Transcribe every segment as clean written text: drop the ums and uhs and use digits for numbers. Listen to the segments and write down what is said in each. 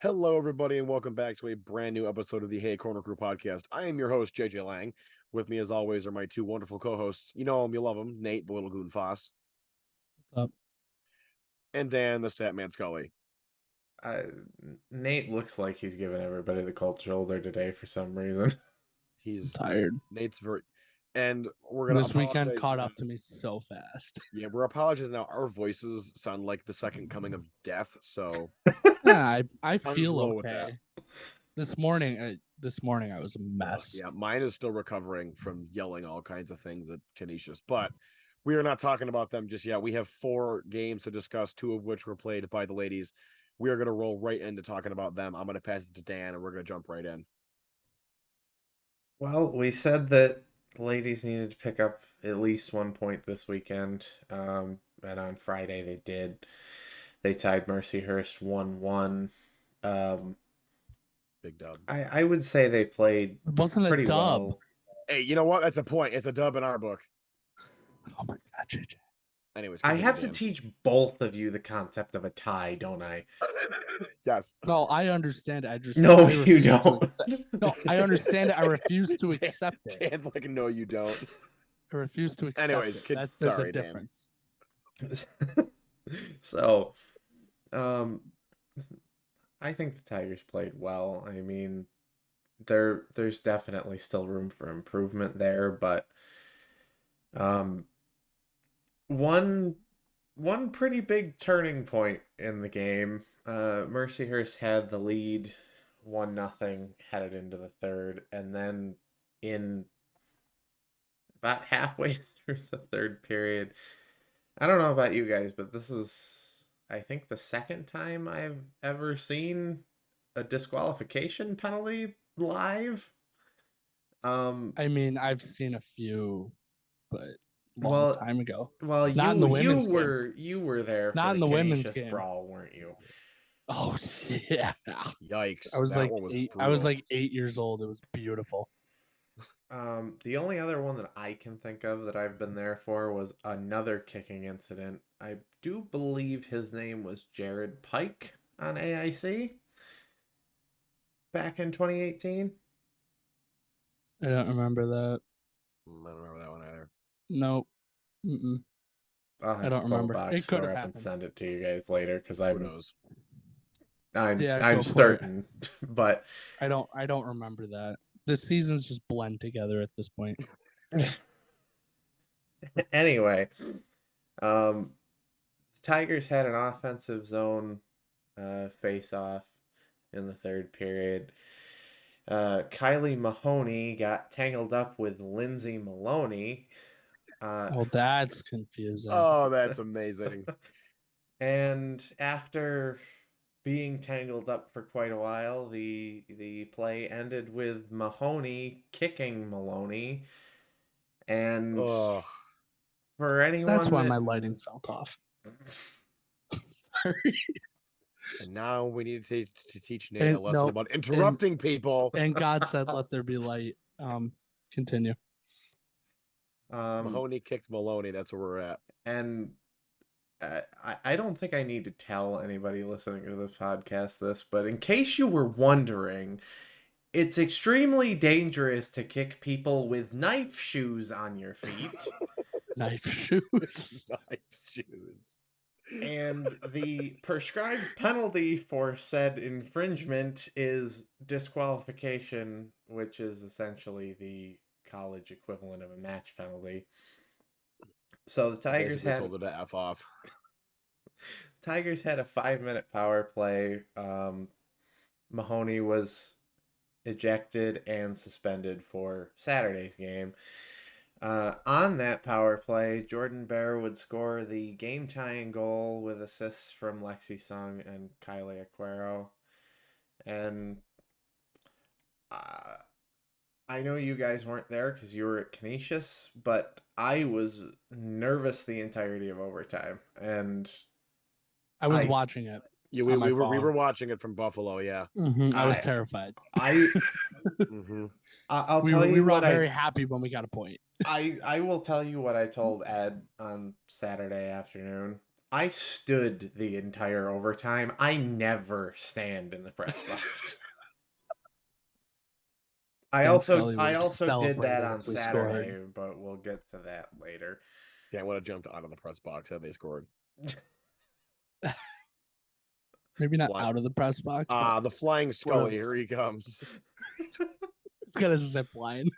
Hello, everybody, and welcome back to a brand new episode of the Hey Corner Crew podcast. I am your host, JJ Lang. With me, as always, are my two wonderful co-hosts. You know them, you love them, Nate, the little goon Foss, Up. and Dan, the Statman Scully. Nate looks like he's giving everybody the cold shoulder today for some reason. He's Tired. Nate's very, and we're gonna This weekend apologize caught now. up to me so fast. Yeah, we're apologizing now. Our voices sound like the second coming of death, so Yeah, I feel roll with that. okay. This morning I was a mess. yeah, mine is still recovering from yelling all kinds of things at Canisius, but we are not talking about them just yet. We have 4 games to discuss, 2 of which were played by the ladies. We are going to roll right into talking about them. I'm going to pass it to Dan, and we're going to jump right in. Well, we said that the ladies needed to pick up at least 1 point this weekend, and on Friday they did. They tied Mercyhurst 1-1. Big dub. I would say they played It wasn't pretty a dub. well. Hey, you know what? That's a point. It's a dub in our book. Oh my god, JJ. Anyways, I continue, have to Dan. teach both of you the concept of a tie, don't I? Yes. No, I understand it. I just No, I you refuse to don't. accept- No, I understand it. I refuse to accept it. Dan's like, no, you don't. I refuse to accept Anyways, it. There's sorry, a Dan. difference. So, I think the Tigers played well. I mean, there's definitely still room for improvement there, but one pretty big turning point in the game. Mercyhurst had the lead 1-0 headed into the third, and then in about halfway through the third period, I don't know about you guys, but this is, I think, the second time I've ever seen a disqualification penalty live. I mean, I've seen a few, but long Well, time ago. Well, Not in the women's game. you were there for Not the in the women's Canisius game. brawl, weren't you? Oh yeah. Yikes. I was that like one was 8. I brutal. was like 8 years old. It was beautiful. The only other one that I can think of that I've been there for was another kicking incident. I do believe his name was Jared Pike on AIC back in 2018. I don't remember that. I don't remember that one either. Nope. Mm-mm. I'll have I don't to pull remember. a box It could score have up and happened. send it to you guys later because Who knows? I'm Yeah, go for it. certain, but I don't remember that. The seasons just blend together at this point. anyway, Tigers had an offensive zone face-off in the third period. Kylie Mahoney got tangled up with Lindsay Maloney. Well, that's confusing. Oh, that's amazing. And after being tangled up for quite a while, the play ended with Mahoney kicking Maloney. And Oh, for anyone That's why that... my lighting felt off. Sorry. and now we need to teach Nate And- a lesson no, about interrupting people. And God said, "Let there be light." Continue. Mahoney kicked Maloney. That's where we're at. And I don't think I need to tell anybody listening to this podcast this, but in case you were wondering, it's extremely dangerous to kick people with knife shoes on your feet. Knife shoes. Knife shoes. And the prescribed penalty for said infringement is disqualification, which is essentially the college equivalent of a match penalty. So the Tigers Basically told her to F off. Tigers had a 5-minute power play. Mahoney was ejected and suspended for Saturday's game. On that power play, Jordan Bear would score the game-tying goal with assists from Lexi Sung and Kylie Aquero. And I know you guys weren't there because you were at Canisius, but I was nervous the entirety of overtime. And I was watching it. Yeah, on my we were phone. watching it from Buffalo. Yeah. I was terrified. I'll We tell you were all what very happy when we got a point. I will tell you what I told Ed on Saturday afternoon. I stood the entire overtime. I never stand in the press box. I also did that on Saturday, but we'll get to that later. Yeah, I would have jumped out of the press box had they scored. Maybe not out of the press box. The flying Scully, here he comes. It's got a zip line.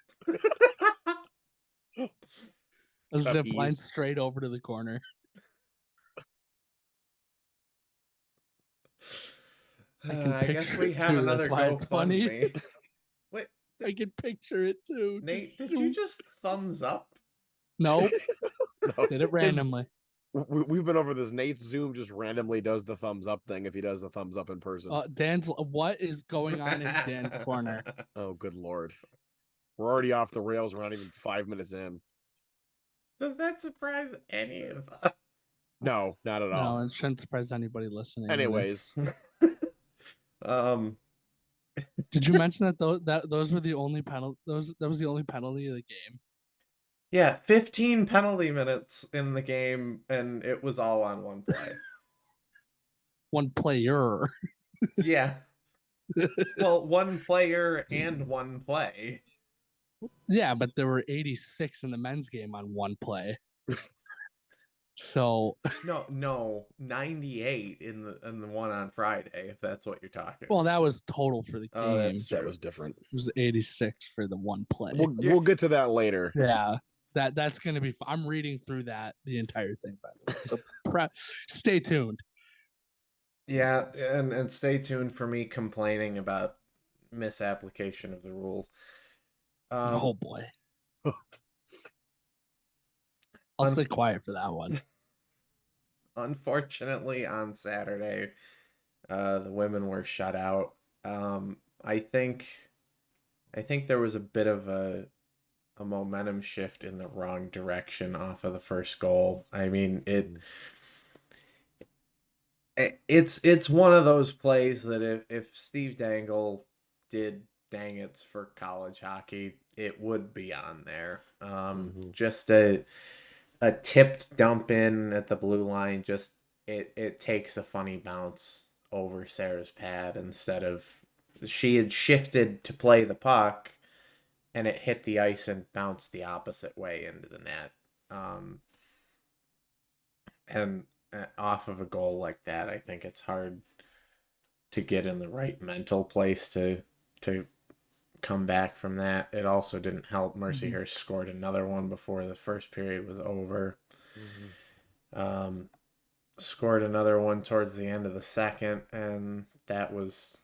A zip line straight over to the corner. I guess we have another GoFundMe. Wait, I can picture it too. Nate, did you just thumbs up? Nope. No. Did it randomly. We've been over this. Nate's Zoom just randomly does the thumbs up thing if he does the thumbs up in person. What is going on in Dan's corner? Oh, good Lord. We're already off the rails. We're not even 5 minutes in. Does that surprise any of us? No, not at all. No, it shouldn't surprise anybody listening. Anyways. Did you mention that those were the only penalty? That was the only penalty of the game. Yeah, 15 penalty minutes in the game, and it was all on one play. One player. Yeah. Well, one player and one play. Yeah, but there were 86 in the men's game on one play. So no, 98 in the one on Friday, if that's what you're talking. Well, that was total for the game. Oh, that was different. It was 86 for the one play. We'll get to that later. Yeah. That's going to be fun. I'm reading through that the entire thing, by the way. So stay tuned. Yeah, and stay tuned for me complaining about misapplication of the rules. Oh boy. I'll stay quiet for that one. Unfortunately, on Saturday, the women were shut out. I think there was a bit of a momentum shift in the wrong direction off of the first goal. I mean, it's one of those plays that if Steve Dangle did dang it's for college hockey, it would be on there. Just a tipped dump in at the blue line, just it takes a funny bounce over Sarah's pad instead of she had shifted to play the puck and it hit the ice and bounced the opposite way into the net. And off of a goal like that, I think it's hard to get in the right mental place to come back from that. It also didn't help. Mercyhurst scored another one before the first period was over. Scored another one towards the end of the second, and that was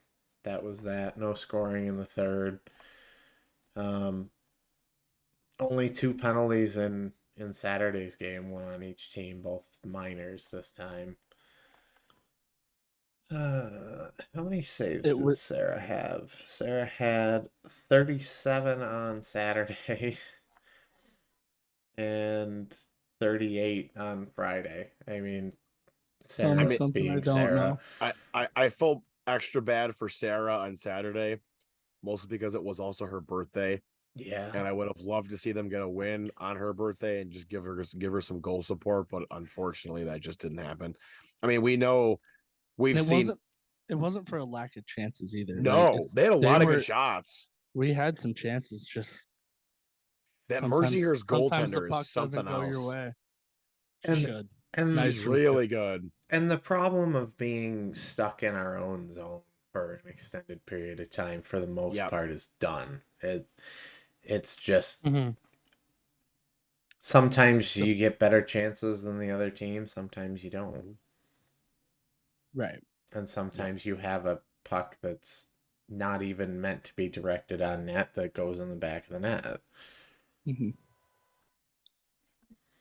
that. No scoring in the third. Only 2 penalties in Saturday's game, one on each team, both minors this time. How many saves did Sarah have? Sarah had 37 on Saturday and 38 on Friday. I mean, Sarah being Sarah. I felt extra bad for Sarah on Saturday, mostly because it was also her birthday. Yeah. And I would have loved to see them get a win on her birthday and just give her some goal support, but unfortunately that just didn't happen. I mean, we know it wasn't for a lack of chances either. No, they had a lot of good shots. We had some chances, just that Mercyhurst goaltender is something else. Go your way. And she's really good. And the problem of being stuck in our own zone for an extended period of time, for the most part, is done. It's just sometimes you get better chances than the other team. Sometimes you don't. Right. And sometimes you have a puck that's not even meant to be directed on net that goes in the back of the net.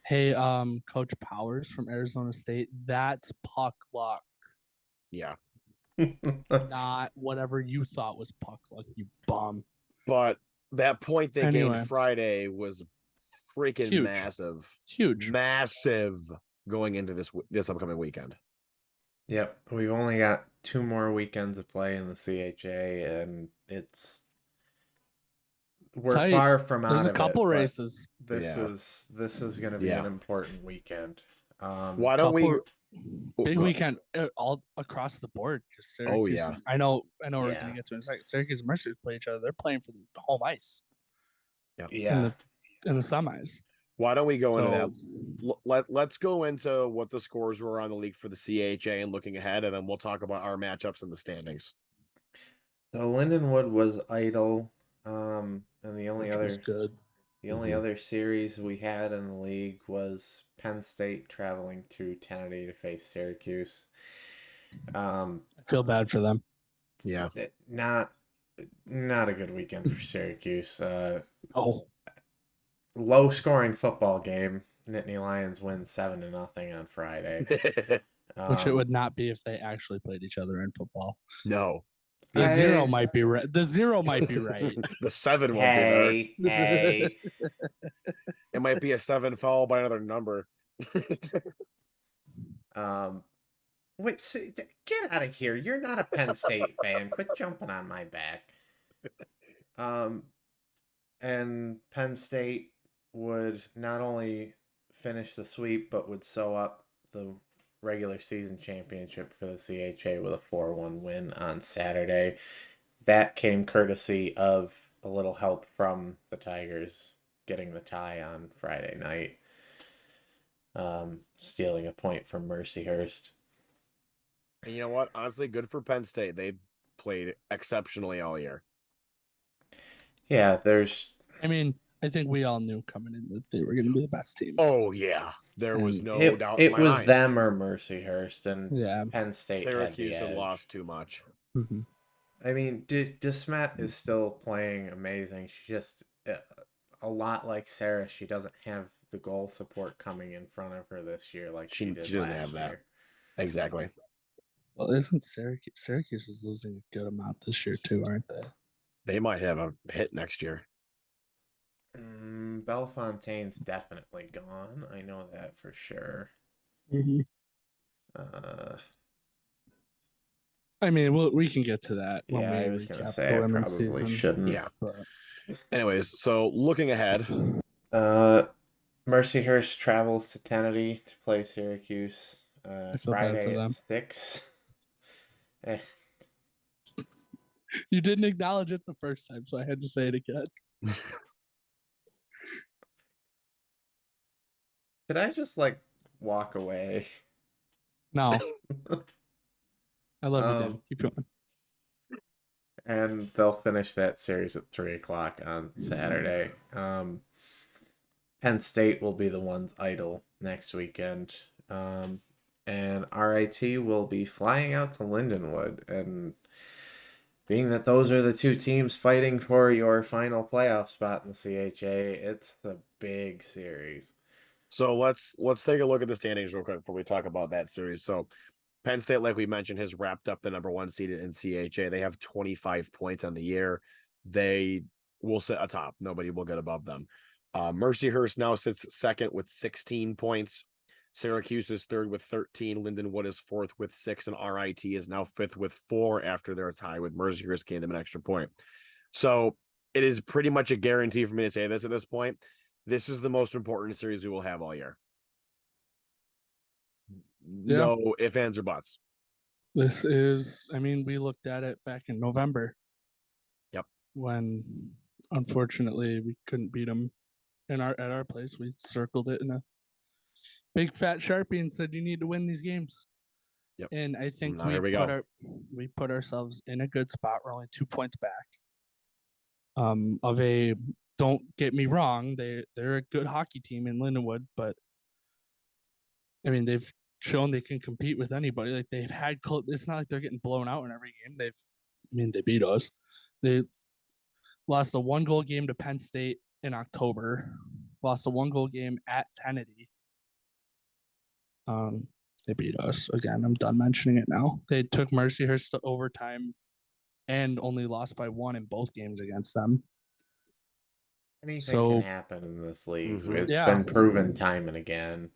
Hey, Coach Powers from Arizona State, that's puck luck. Yeah. Not whatever you thought was puck luck, you bum. But that point they gained Friday was freaking massive. Huge. Massive going into this upcoming weekend. Yep. We've only got 2 more weekends of play in the CHA, and we're far from out of it. There's a couple races. This is going to be an important weekend. Why don't we? Big weekend all across the board because Syracuse. Oh, yeah. I know. We're Yeah. gonna get to it in a second. Syracuse and Mercer play each other. They're playing for the home ice Yeah. in the semis. Why don't we go into So- that? Let's go into what the scores were on the league for the CHA and looking ahead, and then we'll talk about our matchups in the standings. So Lindenwood was idle. And the only Which was good. The only other series we had in the league was Penn State traveling to Tennessee to face Syracuse. I feel bad for them. Yeah. Not a good weekend for Syracuse. Low scoring football game. Nittany Lions win 7-0 on Friday. Which it would not be if they actually played each other in football. No. The zero might be right. The 7 won't be there. Hey. It might be a 7 followed by another number. Wait, get out of here. You're not a Penn State fan. Quit jumping on my back. And Penn State would not only finish the sweep, but would sew up the regular season championship for the CHA with a 4-1 win on Saturday. That came courtesy of a little help from the Tigers getting the tie on Friday night, stealing a point from Mercyhurst. And you know what? Honestly, good for Penn State. They played exceptionally all year. Yeah, I think we all knew coming in that they were going to be the best team. Oh, yeah. There was no doubt. It was them or Mercyhurst, and Penn State Syracuse had lost too much. Mm-hmm. I mean, DeSmet is still playing amazing. She just, a lot like Sarah, she doesn't have the goal support coming in front of her this year like she did doesn't last have that. year. Exactly. Well, isn't Syracuse is losing a good amount this year too, aren't they? They might have a hit next year. Bellefontaine's definitely gone. I know that for sure. Mm-hmm. I mean, we can get to that when we I was going to say the I women's probably season. shouldn't. Yeah. But... Anyways, so looking ahead. Mercyhurst travels to Tennessee to play Syracuse Friday at 6. You didn't acknowledge it the first time, so I had to say it again. Could I just walk away? No. I love you, Dan. Keep going. And they'll finish that series at 3:00 on Saturday. Penn State will be the ones idle next weekend. And RIT will be flying out to Lindenwood. And being that those are the two teams fighting for your final playoff spot in the CHA, it's a big series. So let's take a look at the standings real quick before we talk about that series. So Penn State, like we mentioned, has wrapped up the number 1 seed in CHA. They have 25 points on the year. They will sit atop. Nobody will get above them. Mercyhurst now sits second with 16 points. Syracuse is third with 13. Lindenwood is fourth with 6. And RIT is now fifth with 4 after their tie with Mercyhurst gaining them an extra point. So it is pretty much a guarantee for me to say this at this point. This is the most important series we will have all year. Yeah. No ifs, ands, or buts. This is, we looked at it back in November. Yep. When, unfortunately, we couldn't beat them at our place. We circled it in a big fat Sharpie and said, you need to win these games. Yep. And I think we put ourselves in a good spot. We're only 2 points back. Don't get me wrong, they're a good hockey team in Lindenwood, but they've shown they can compete with anybody. Like they've had it's not like they're getting blown out in every game. They beat us. They lost a 1-goal game to Penn State in October. Lost a 1-goal game at Tennessee. They beat us again. I'm done mentioning it now. They took Mercyhurst to overtime and only lost by 1 in both games against them. Anything can happen in this league. Mm-hmm. It's been proven time and again.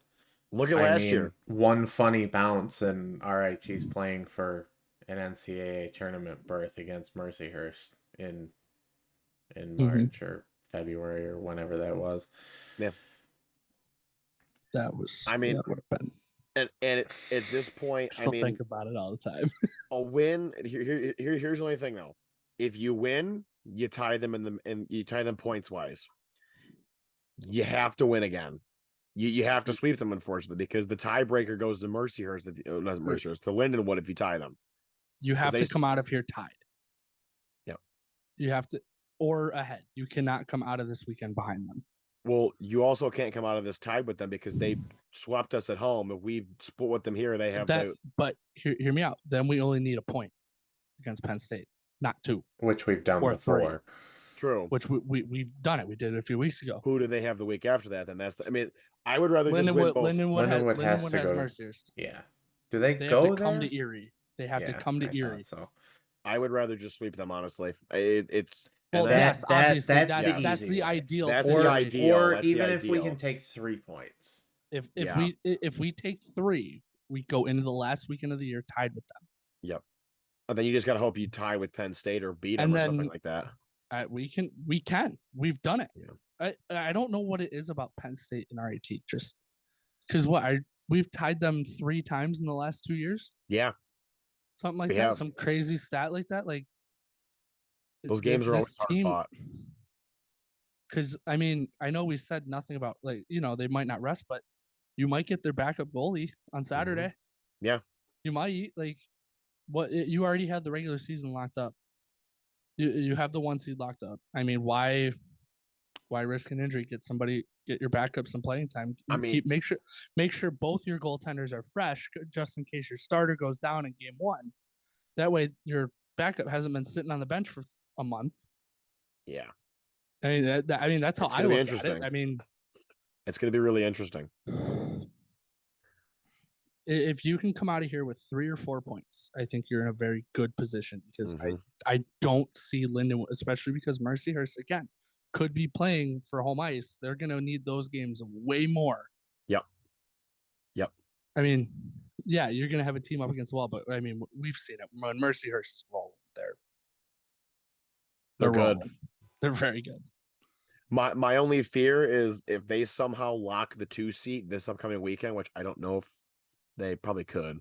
Look at last year. One funny bounce and RIT's playing for an NCAA tournament berth against Mercyhurst in March or February or whenever that was. Yeah. That was. I mean, that would have been. at this point, I still think about it all the time. a win. Here's the only thing though. If you win, you tie them and you tie them points wise. You have to win again. You have to sweep them, unfortunately, because the tiebreaker goes to Mercyhurst. Not Mercyhurst, to Lindenwood if you tie them. You have to come out of here tied. Yep. You have to, or ahead. You cannot come out of this weekend behind them. Well, you also can't come out of this tied with them because they swept us at home. If we split with them here, they have that. But hear me out. Then we only need a point against Penn State, not 2, which we've done or before. 3. True. Which we've done it. We did it a few weeks ago. Who do they have the week after that? Then I mean, I would rather just win both. Lindenwood has to go. Mercyhurst. Yeah. Do they They go have to there? come to Erie. They have to come to Erie. So I would rather just sweep them, honestly. It's well, yes, obviously that's the ideal. That's situation. the ideal. Or that's even the if we ideal. can take 3 points. If we take 3, we go into the last weekend of the year tied with them. Yep. And then you just gotta hope you tie with Penn State or beat them or something like that. We can. We've done it. Yeah. I don't know what it is about Penn State and RIT. Just because we've tied them 3 times in the last 2 years. Yeah. Something like that. Some crazy stat like that. Like those games are always hard fought. Because I mean, I know we said nothing about they might not rest, but you might get their backup goalie on Saturday. Mm-hmm. Yeah. You might you already had the regular season locked up. You have the 1 seed locked up. I mean, why risk an injury? Get your backup some playing time. I mean, make sure both your goaltenders are fresh, just in case your starter goes down in game 1. That way, your backup hasn't been sitting on the bench for a month. Yeah. I mean, that's how I look at it. I mean, it's going to be really interesting. If you can come out of here with 3 or 4 points, I think you're in a very good position because I don't see Lindenwood, especially because Mercyhurst, again, could be playing for home ice. They're going to need those games way more. Yep. I mean, yeah, you're going to have a team up against the wall, but I mean, we've seen it. When Mercyhurst is rolling, they're good. Rolling. They're very good. My only fear is if they somehow lock the 2 seat this upcoming weekend, which I don't know if they probably could.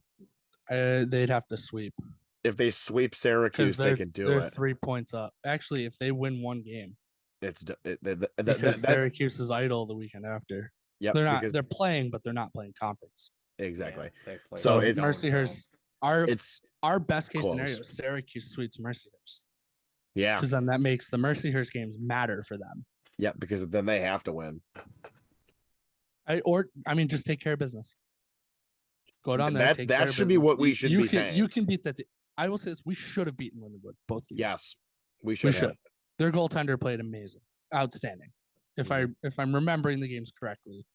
They'd have to sweep. If they sweep Syracuse, they can do it. They're 3 points up. Actually, if they win 1 game, because Syracuse is idle the weekend after. Yeah, they're not. They're playing, but they're not playing conference. Exactly. Yeah, so it's Mercyhurst. Our best case close. scenario is Syracuse sweeps Mercyhurst. Yeah, because then that makes the Mercyhurst games matter for them. Yeah, because then they have to win. Just take care of business. Go down there. That should be what we should be saying. You can beat that. I will say this: we should have beaten Lindenwood both games. Yes, we should. Their goaltender played amazing, outstanding. If I'm remembering the games correctly.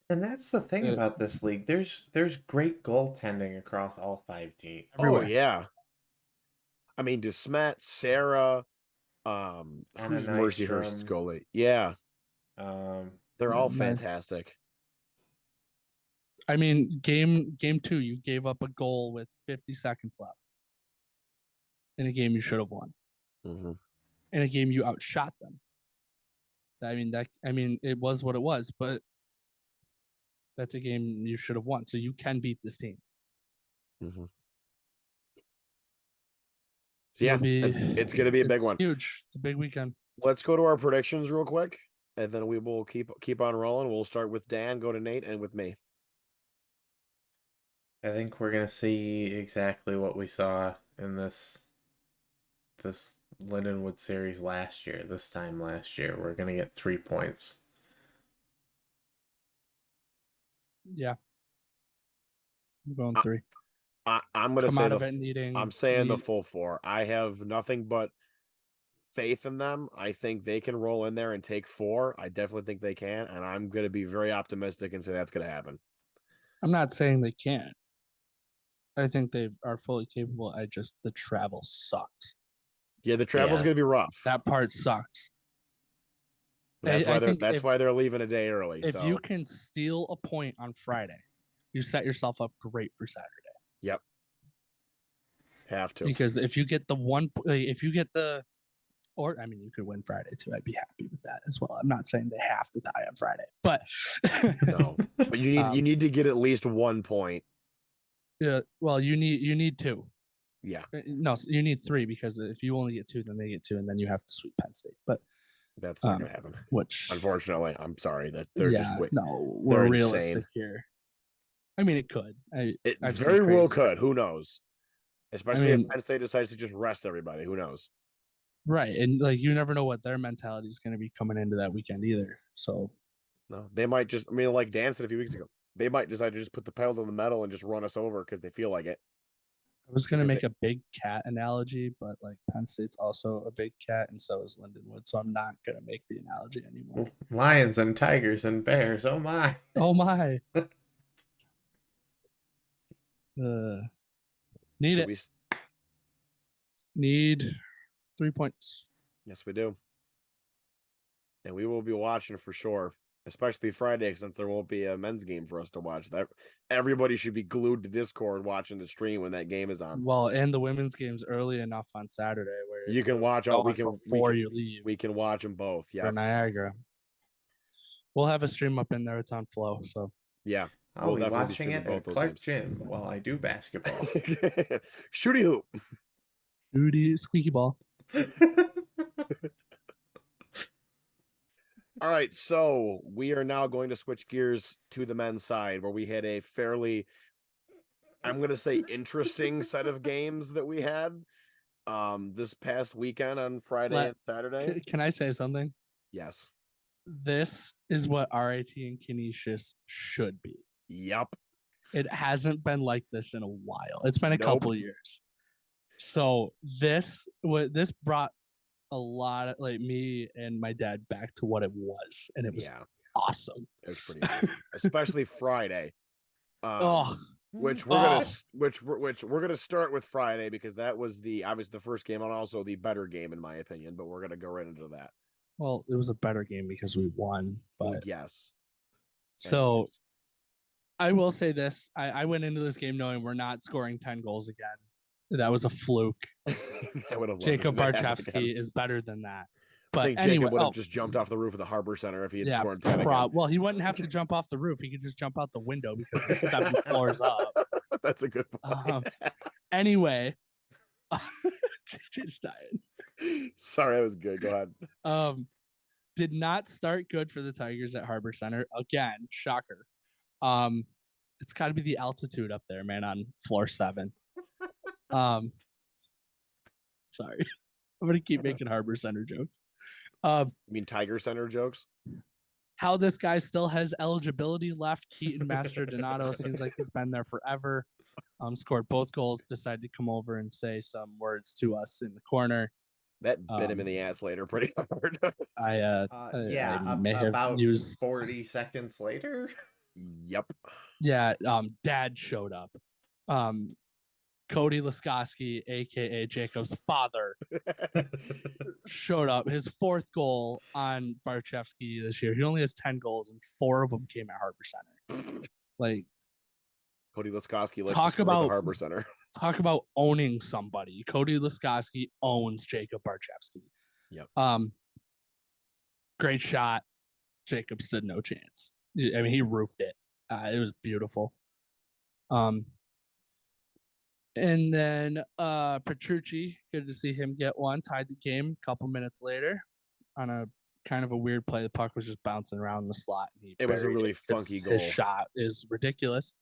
And that's the thing about this league. There's great goaltending across all 5 teams. Everywhere. Oh yeah. I mean, DeSmet, Sarah, who's Mercyhurst's goalie? Yeah. They're all fantastic. I mean, game 2, you gave up a goal with 50 seconds left. In a game you should have won. Mm-hmm. In a game you outshot them. I mean, it was what it was, but that's a game you should have won. So you can beat this team. Mm-hmm. So yeah, it's going to be a big one. Huge. It's a big weekend. Let's go to our predictions real quick, and then we will keep on rolling. We'll start with Dan, go to Nate, and with me. I think we're going to see exactly what we saw in this Lindenwood series last year. This time last year, we're going to get 3 points. Yeah. I'm going 3. I'm going to say I'm saying the full 4. I have nothing but faith in them. I think they can roll in there and take 4. I definitely think they can, and I'm going to be very optimistic and say that's going to happen. I'm not saying they can't. I think they are fully capable. The travel sucks. Yeah, the travel's going to be rough. That part sucks. That's why they're leaving a day early. If you can steal a point on Friday, you set yourself up great for Saturday. Yep. Have to. Because if you get the Or, I mean, you could win Friday too. I'd be happy with that as well. I'm not saying they have to tie on Friday, but No, but you need to get at least 1 point. Yeah, well, you need 2. Yeah, No, you need 3 because if you only get 2, then they get 2, and then you have to sweep Penn State. But that's not gonna happen. Which, unfortunately, I'm sorry that they're we're realistic insane. here. I mean, it could. It I've very well could. Who knows? Especially if Penn State decides to just rest everybody. Who knows? Right, and like you never know what their mentality is going to be coming into that weekend either. So, no, they might just. I mean, like Dan said a few weeks ago, they might decide to just put the pedal to the metal and just run us over because they feel like it. I was going to make a big cat analogy, but like Penn State's also a big cat, and so is Lindenwood. So I'm not going to make the analogy anymore. Lions and tigers and bears. Oh my. Oh my. Need 3 points. Yes, we do. And we will be watching for sure, especially Friday, since there won't be a men's game for us to watch. That everybody should be glued to Discord watching the stream when that game is on. Well, and the women's game's early enough on Saturday where you can watch all before you leave. We can watch them both. Yeah, for Niagara. We'll have a stream up in there. It's on Flow, so yeah. I'll be watching it at Clark Gym while I do basketball. Shooty hoop. Shooty squeaky ball. All right, so we are now going to switch gears to the men's side where we had a fairly, I'm going to say, interesting set of games that we had this past weekend on Friday and Saturday. Can I say something? Yes. This is what RIT and Canisius should be. Yep. It hasn't been like this in a while. It's been a couple years. So this brought a lot of like me and my dad back to what it was, and it was awesome. It was pretty awesome. Especially Friday. Which we're gonna start with Friday because that was obviously the first game and also the better game in my opinion, but we're gonna go right into that. Well, it was a better game because we won, but yes. So I will say this. I went into this game knowing we're not scoring 10 goals again. That was a fluke. Jacob Barchevsky is better than that. But I think Jacob would have just jumped off the roof of the Harbor Center if he had scored 10 again. Well, he wouldn't have to jump off the roof. He could just jump out the window because he's 7 floors up. That's a good point. Anyway, JJ's dying. Sorry, that was good. Go ahead. Did not start good for the Tigers at Harbor Center. Again, shocker. It's got to be the altitude up there, man, on floor 7. Sorry. I'm gonna keep making Harbor Center jokes. You mean TigerCenter jokes? How this guy still has eligibility left. Keaton Master Donato seems like he's been there forever. Scored both goals, decided to come over and say some words to us in the corner. That bit him in the ass later pretty hard. I may have used 40 seconds later. Yep. Yeah, Dad showed up. Cody Laskowski, aka Jacob's father, showed up. His 4th goal on Barchevsky this year. He only has 10 goals, and 4 of them came at Harbor Center. Like Cody Laskowski, talk about Harbor Center. Talk about owning somebody. Cody Laskowski owns Jacob Barchevsky. Yep. Great shot. Jacob stood no chance. I mean, he roofed it. It was beautiful. And then Petrucci, good to see him get one, tied the game a couple minutes later on a kind of a weird play. The puck was just bouncing around the slot. And it was a really funky goal. His shot is ridiculous.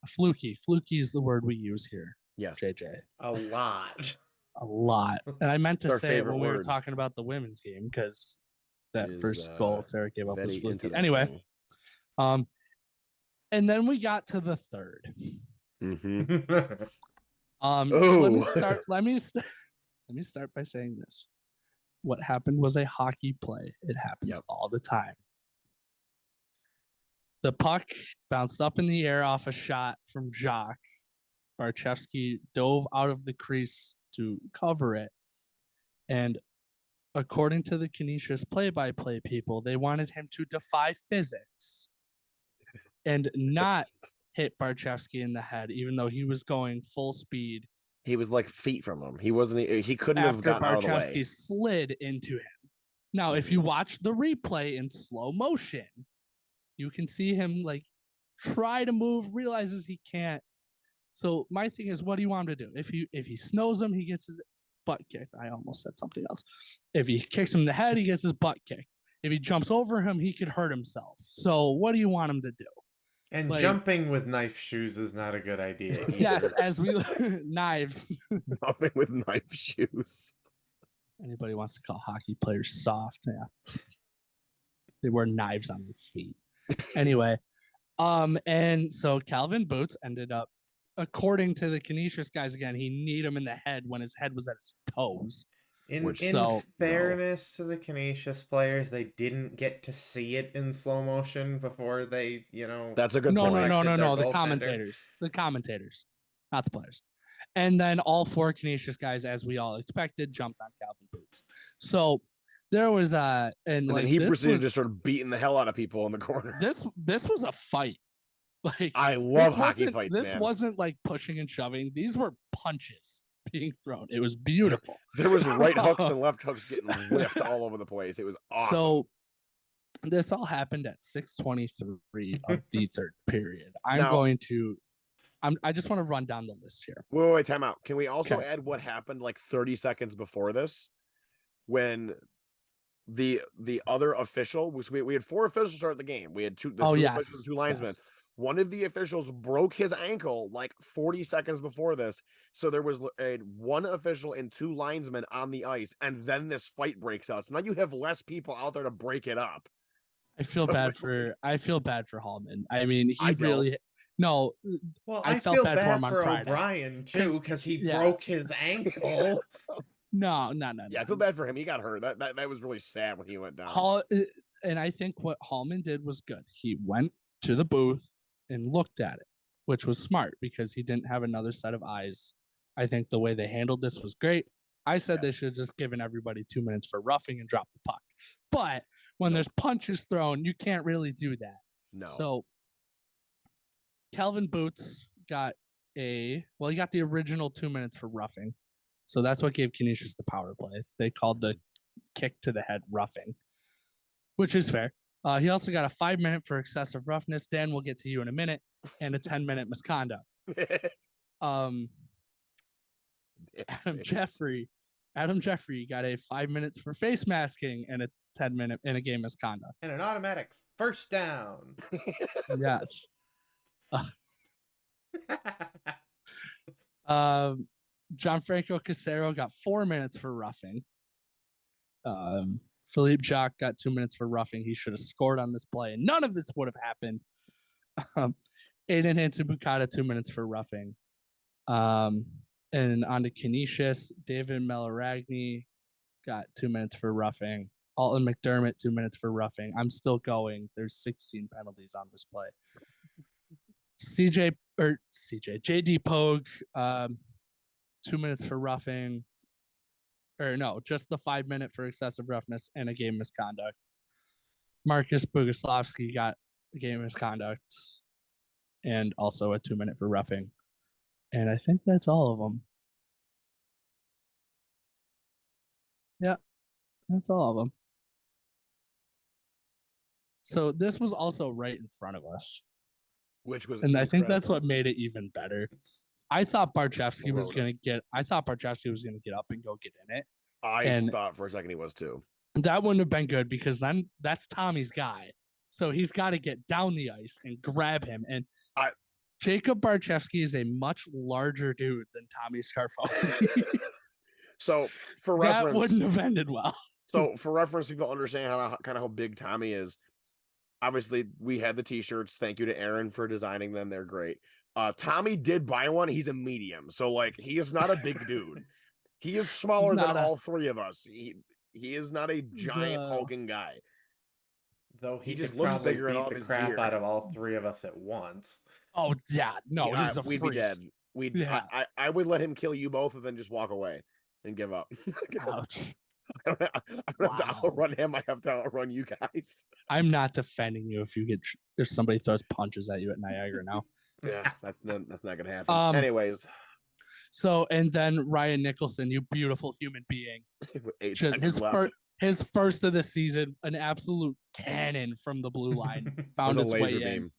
Fluky is the word we use here. Yes. JJ. A lot. And I meant to say it when we were talking about the women's game because that first goal Sarah gave up was fluky. Anyway, and then we got to the third. Mm-hmm. So let me start by saying this. What happened was a hockey play. It happens all the time. The puck bounced up in the air off a shot from Jacques. Barchevsky dove out of the crease to cover it. And according to the Canisius play-by-play people, they wanted him to defy physics and not hit Barchevsky in the head, even though he was going full speed He was like feet from him. He wasn't. He couldn't have after gotten out of the way. Barchevsky slid into him. Now, if you watch the replay in slow motion, you can see him like try to move, realizes he can't. So my thing is, what do you want him to do? If he snows him, he gets his butt kicked. I almost said something else. If he kicks him in the head, he gets his butt kicked. If he jumps over him, he could hurt himself. So what do you want him to do? And Like, jumping with knife shoes is not a good idea either. yes, as we knives. Jumping with knife shoes. Anybody wants to call hockey players soft? Yeah. They wear knives on their feet. Anyway, and so Calvin Boots ended up, according to the Canisius guys again, he kneed him in the head when his head was at his toes. In fairness to the Canisius players, they didn't get to see it in slow motion before they, That's a good No. point. The commentators, not the players. And then all four Canisius guys, as we all expected, jumped on Calvin Boots. So there was and like then he proceeded to start beating the hell out of people in the corner. This was a fight. Like, I love hockey fights. This man. wasn't like pushing and shoving. These were punches being thrown. It was beautiful. There was right hooks and left hooks getting whiffed all over the place. It was awesome. So this all happened at 6:23 of the third period. I just want to run down the list here. Wait, time out. Can we also add what happened like 30 seconds before this, when the other official was we had four officials start the game. We had two officials, two linesmen. Yes. One of the officials broke his ankle like 40 seconds before this. So there was one official and two linesmen on the ice, and then this fight breaks out. So now you have less people out there to break it up. I feel bad for Hallman. I mean, he really no. Well, I felt bad for him on Friday. O'Brien too, because he broke his ankle. No. Yeah, I feel bad for him. He got hurt. That was really sad when he went down. And I think what Hallman did was good. He went to the booth and looked at it, which was smart because he didn't have another set of eyes. I think the way they handled this was great. I said they should have just given everybody 2 minutes for roughing and drop the puck. But when there's punches thrown, you can't really do that. No. So Calvin Boots got he got the original 2 minutes for roughing. So that's what gave Canisius the power play. They called the kick to the head roughing, which is fair. He also got a 5 minute for excessive roughness. Dan, we'll get to you in a minute, and a 10-minute misconduct. Adam Jeffrey got a 5 minutes for face masking and a 10-minute in a game misconduct. And an automatic first down. Yes. Gianfranco Casero got 4 minutes for roughing. Philippe Jacques got 2 minutes for roughing. He should have scored on this play, and none of this would have happened. Aiden Hansen-Bukata, 2 minutes for roughing. And on to Canisius, David Melaragni got 2 minutes for roughing. Alton McDermott, 2 minutes for roughing. I'm still going. There's 16 penalties on this play. JD Pogue, 2 minutes for roughing. Or no, just the 5 minute for excessive roughness and a game misconduct. Marcus Boguslavsky got a game misconduct and also a 2 minute for roughing. And I think that's all of them. Yeah, that's all of them. So this was also right in front of us. Which was I think that's what made it even better. I thought Barchevsky was gonna get up and go get in it. I thought for a second he was too. That wouldn't have been good because then that's Tommy's guy. So he's got to get down the ice and grab him. And Jacob Barchevsky is a much larger dude than Tommy Scarfoni. So for reference, that wouldn't have ended well. So for reference, people understand how big Tommy is. Obviously, we had the t-shirts. Thank you to Aaron for designing them. They're great. Tommy did buy one. He's a medium. So like he is not a big dude. He is smaller than all three of us. He is not a giant hulking guy. Though he just looks bigger and all the crap gear out of all three of us at once. Oh yeah, no, he's a we'd freak. Be dead. I would let him kill you both and then just walk away and give up. Ouch. I don't have to outrun him. I have to outrun you guys. I'm not defending you if somebody throws punches at you at Niagara now. Yeah, that's not gonna happen. Anyways, So, and then Ryan Nicholson, you beautiful human being. With 8 seconds left. His first of the season, an absolute cannon from the blue line, found its way in.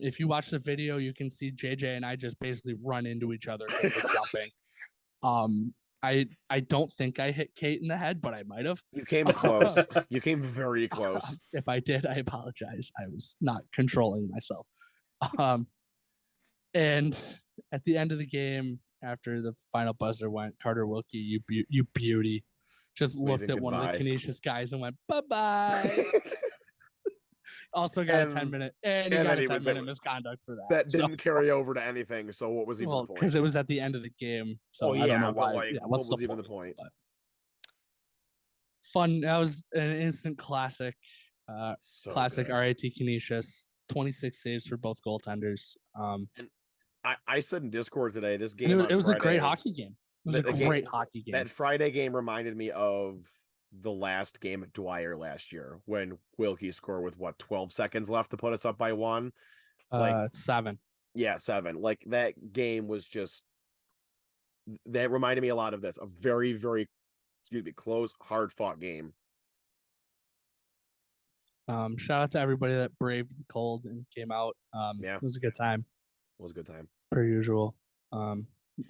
If you watch the video, you can see JJ and I just basically run into each other because we're jumping. I don't think I hit Kate in the head, but I might have. You came close. You came very close. If I did, I apologize. I was not controlling myself. And at the end of the game, after the final buzzer went, Carter Wilkie, you beauty, just looked at one of the Canisius guys and went, bye-bye. Also got a 10-minute, and he got a 10-minute misconduct for that. That didn't carry over to anything, so what was even the point? Because it was at the end of the game, so I don't know why. Like, what was even the point? Fun. That was an instant classic. Classic good. RIT Canisius. 26 saves for both goaltenders. And I said in Discord today, this game it was Friday, a great hockey game. It was a great hockey game. That Friday game reminded me of the last game at Dwyer last year when Wilkie scored with 12 seconds left to put us up by 1. 7. Yeah, 7. Like that game was just that reminded me a lot of this. A very, very close, hard fought game. Shout out to everybody that braved the cold and came out. It was a good time. It was a good time. Per usual.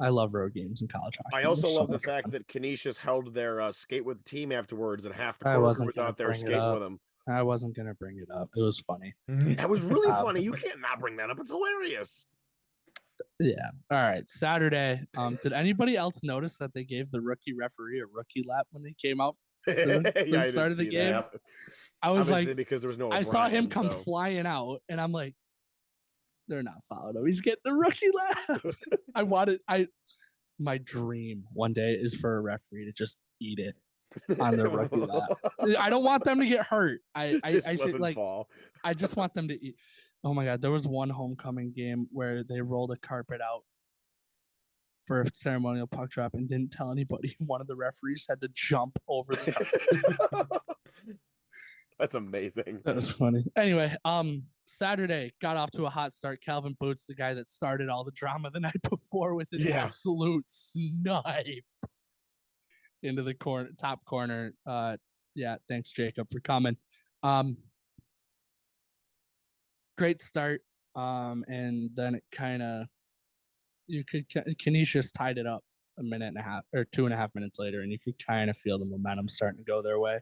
I love road games in college hockey. I also love the fact that Canisius held their skate with the team afterwards, and half the crew was out there skating with them. I wasn't gonna bring it up. It was funny. That was really funny. You can't not bring that up. It's hilarious. Yeah. All right. Saturday. Did anybody else notice that they gave the rookie referee a rookie lap when they came out for the start of the game? That. I was obviously like, because there was no. I saw him come flying out, and I'm like, they're not following him. He's getting the rookie lap. My dream one day is for a referee to just eat it on their rookie lap. I don't want them to get hurt. I say, like, fall. I just want them to eat. Oh my God. There was one homecoming game where they rolled a carpet out for a ceremonial puck drop and didn't tell anybody. One of the referees had to jump over the carpet. That's amazing. That was funny. Anyway, Saturday got off to a hot start. Calvin Boots, the guy that started all the drama the night before, with an absolute snipe into the top corner. Thanks Jacob for coming. Great start. And then it kind of Canisius tied it up a minute and a half or 2.5 minutes later, and you could kind of feel the momentum starting to go their way.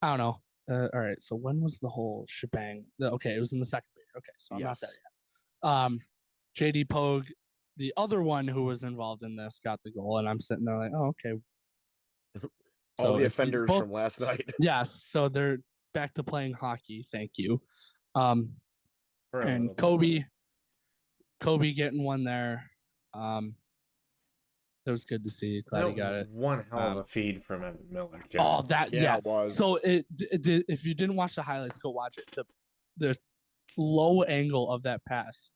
I don't know. All right. So when was the whole shebang? Okay, it was in the second period. Okay, so I'm not there yet. JD Pogue, the other one who was involved in this, got the goal, and I'm sitting there like, oh, okay. All the offenders from last night. Yes. So they're back to playing hockey. Thank you. And Kobe getting one there. It was good to see. Glad he got it. One hell of a feed from Evan Miller. Too. Oh, it was. So it did. If you didn't watch the highlights, go watch it. The low angle of that pass.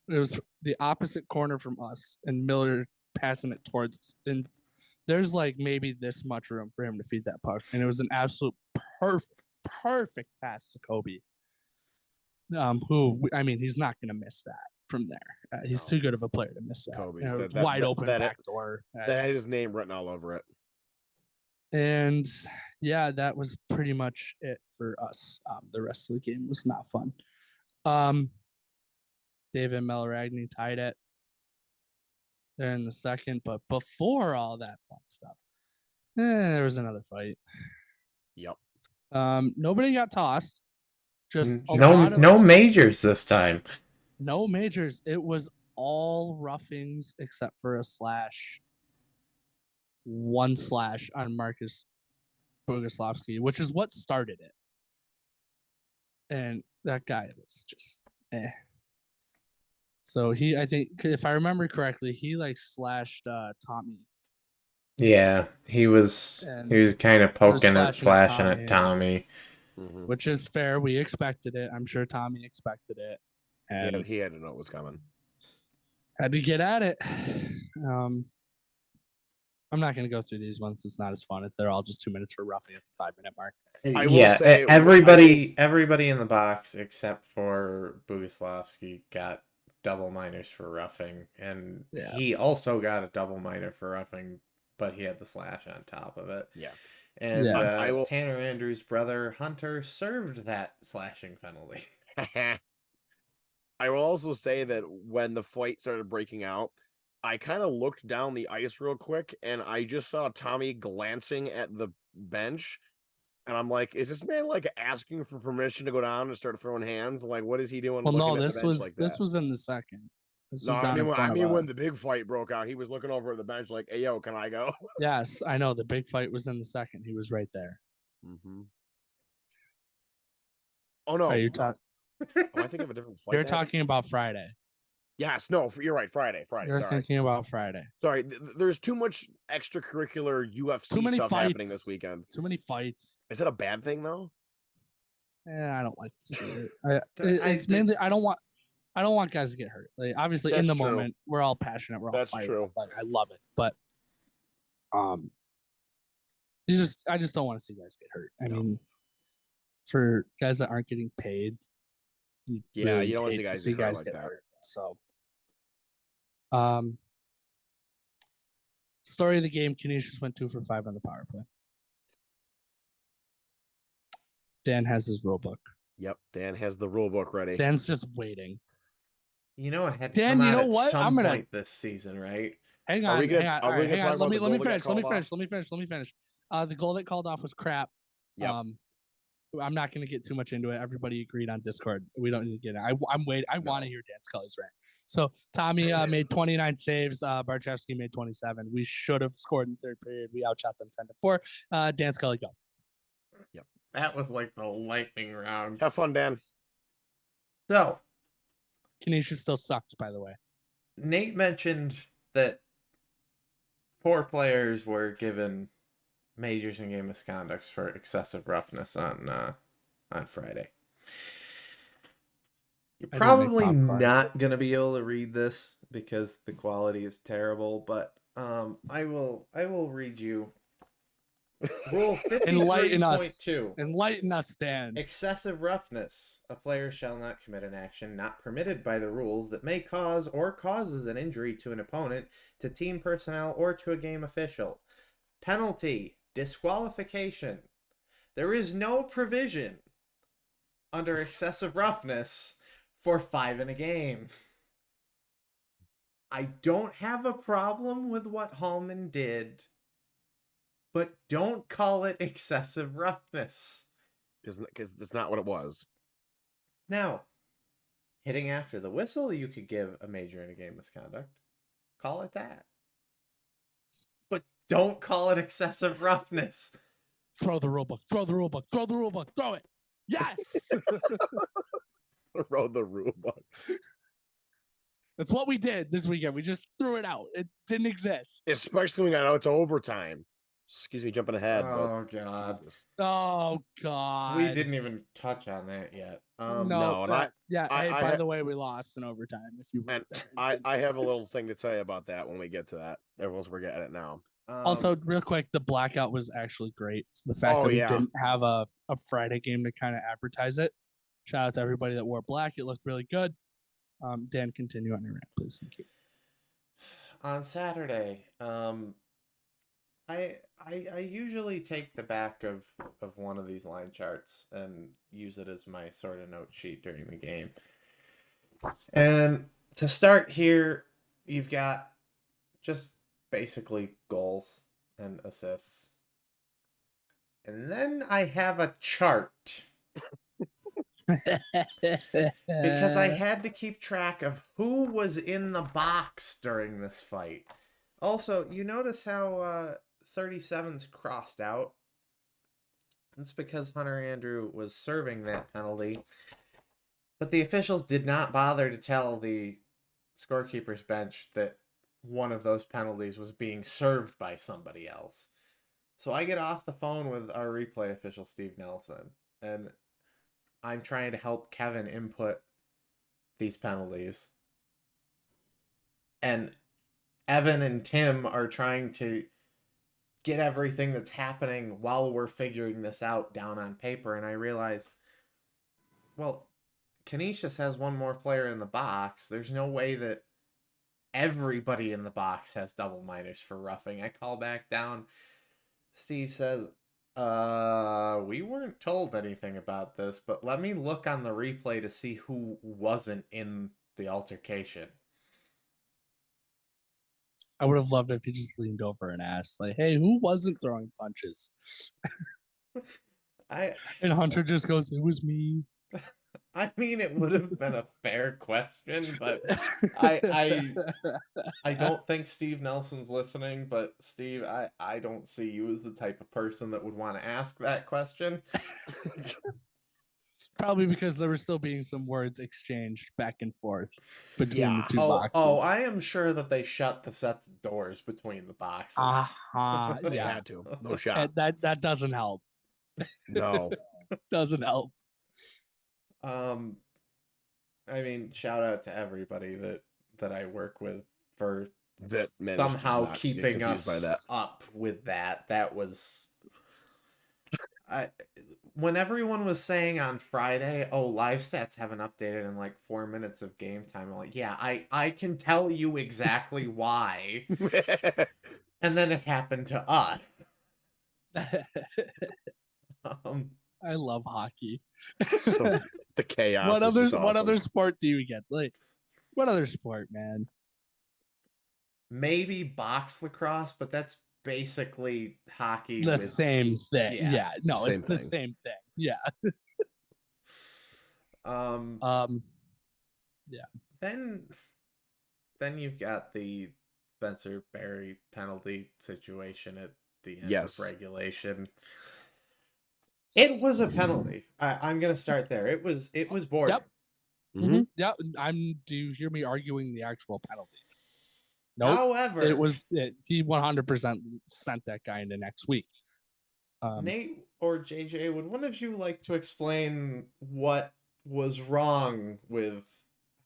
It was the opposite corner from us, and Miller passing it towards us. And there's like maybe this much room for him to feed that puck, and it was an absolute perfect pass to Kobe. Who, I mean, he's not going to miss that from there. He's too good of a player to miss that. Kobe's wide open back door. That had his name written all over it. And yeah, that was pretty much it for us. The rest of the game was not fun. David Melragni tied it there in the second, but before all that fun stuff, there was another fight. Yep. Nobody got tossed. Just no majors this time. No majors. It was all roughings except for a slash. One slash on Marcus Boguslavsky, which is what started it. And that guy was just So I think if I remember correctly, he like slashed Tommy. Yeah, he was kind of poking and slashing at Tommy. Mm-hmm. Which is fair. We expected it. I'm sure Tommy expected it. And he had to know it was coming. Had to get at it. I'm not going to go through these ones. It's not as fun if they're all just 2 minutes for roughing at the 5-minute mark. I will say, everybody in the box except for Boguslavsky got double minors for roughing, and Yeah. he also got a double minor for roughing, but he had the slash on top of it. Yeah. And Yeah. I will. Tanner Andrews' brother Hunter served that slashing penalty. I will also say that when the fight started breaking out, I kind of looked down the ice real quick and I just saw Tommy glancing at the bench. And I'm like, is this man like asking for permission to go down and start throwing hands? Like, what is he doing Well, looking no, at the bench like that? this was in the second. This No, was down in front of when us. the big fight broke out, he was looking over at the bench like, hey, yo, can I go? Yes, I know. The big fight was in the second. He was right there. Mm-hmm. Oh, no. Are you talking? Am I thinking of a different fight? You're talking about Friday. Yes, no, you're right. Friday. You're Sorry. thinking about Friday. Sorry, there's too much extracurricular UFC Too many stuff fights happening this weekend. Too many fights. Is that a bad thing though? I don't like to see it. It's mainly I don't want guys to get hurt. Like obviously in the moment we're all passionate, we're all That's fired true. up. Like I love it, but I just don't want to see guys get hurt. I mean, for guys that aren't getting paid, you don't want to see guys get hurt. So, story of the game: Canisius went 2 for 5 on the power play. Dan has his rule book. Yep, Dan has the rule book ready. Dan's just waiting. You know, it had to come out at some point this season, right? Hang on. Let me finish. The goal that called off was crap. Yep. I'm not going to get too much into it. Everybody agreed on Discord. We don't need to get it. I'm waiting. I want to hear Dan Scully's rant. So Tommy made 29 saves. Barchevsky made 27. We should have scored in the third period. We outshot them 10-4. Dan Scully, go. Yep. That was like the lightning round. Have fun, Dan. So, Canisius still sucks, by the way. Nate mentioned that 4 players were given majors in game misconducts for excessive roughness on Friday. You're probably not going to be able to read this because the quality is terrible, but I will read you Rule 53.2. Enlighten us, Dan. Excessive roughness. A player shall not commit an action not permitted by the rules that may cause or causes an injury to an opponent, to team personnel, or to a game official. Penalty. Disqualification. There is no provision under excessive roughness for 5 in a game. I don't have a problem with what Hallman did, but don't call it excessive roughness. Because that's not what it was. Now, hitting after the whistle, you could give a major in a game misconduct. Call it that. But don't call it excessive roughness. Throw the rule book. Throw the rule book. Throw the rule book. Throw it. Yes. Throw the rule book. That's what we did this weekend. We just threw it out. It didn't exist. Especially when we got out to overtime. Excuse me, jumping ahead. Oh, God. Jesus. Oh, God. We didn't even touch on that yet. No, by the way, we lost in overtime. If you I have a little thing to tell you about that when we get to that. Everyone's we're getting it now. Also, real quick, the blackout was actually great. The fact that we didn't have a Friday game to kind of advertise it. Shout out to everybody that wore black. It looked really good. Dan, continue on your rant, please. Thank you. On Saturday, I usually take the back of one of these line charts and use it as my sort of note sheet during the game. And to start here, you've got just basically goals and assists. And then I have a chart. Because I had to keep track of who was in the box during this fight. Also, you notice how 37's crossed out? That's because Hunter Andrew was serving that penalty. But the officials did not bother to tell the scorekeeper's bench that one of those penalties was being served by somebody else. So I get off the phone with our replay official, Steve Nelson, and I'm trying to help Kevin input these penalties. And Evan and Tim are trying to get everything that's happening while we're figuring this out down on paper. And I realize, well, Canisius has one more player in the box. There's no way that everybody in the box has double minors for roughing. I call back down. Steve says, we weren't told anything about this, but let me look on the replay to see who wasn't in the altercation. I would have loved it if he just leaned over and asked, like, "Hey, who wasn't throwing punches?" And Hunter just goes, "It was me." I mean, it would have been a fair question, but I don't think Steve Nelson's listening. But Steve, I don't see you as the type of person that would want to ask that question. Probably because there were still being some words exchanged back and forth between the two boxes. Oh, I am sure that they shut the set doors between the boxes. They Yeah, had to. No shot. and that doesn't help. No. Doesn't help. I mean, shout out to everybody that I work with for That somehow keeping us up with that. That was when everyone was saying on Friday, "Oh, live stats haven't updated in like 4 minutes of game time." I'm like, yeah, I can tell you exactly why. And then it happened to us. I love hockey. So the chaos. What other sport do you get? Like, what other sport, man? Maybe box lacrosse, but that's basically hockey. The same thing. Yeah. No, Same it's thing. the same thing. Yeah. Yeah. Then you've got the Spencer Berry penalty situation at the end Yes. of regulation. It was a penalty. I'm gonna start there. It was boring. Yep. Mm-hmm. Yeah. Do you hear me arguing the actual penalty? Nope. However, he 100% sent that guy into next week. Nate or JJ, would one of you like to explain what was wrong with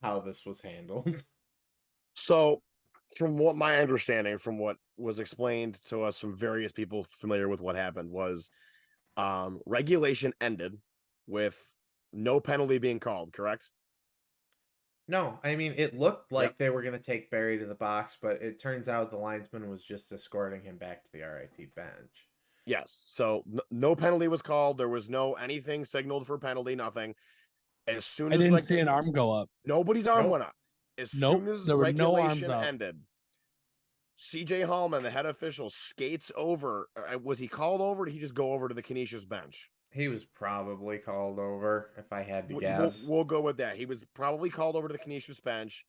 how this was handled? So, from what my understanding, from what was explained to us from various people familiar with what happened, was regulation ended with no penalty being called, correct? No, I mean, it looked like they were going to take Barry to the box, but it turns out the linesman was just escorting him back to the RIT bench. Yes. So no penalty was called. There was no anything signaled for penalty, nothing. As soon as I didn't see an arm go up. Nobody's arm went up. As soon as there were no arms regulation ended, CJ Hallman, the head official, skates over. Was he called over, or did he just go over to the Canisius bench? He was probably called over, if I had to guess. We'll go with that. He was probably called over to the Canisius bench,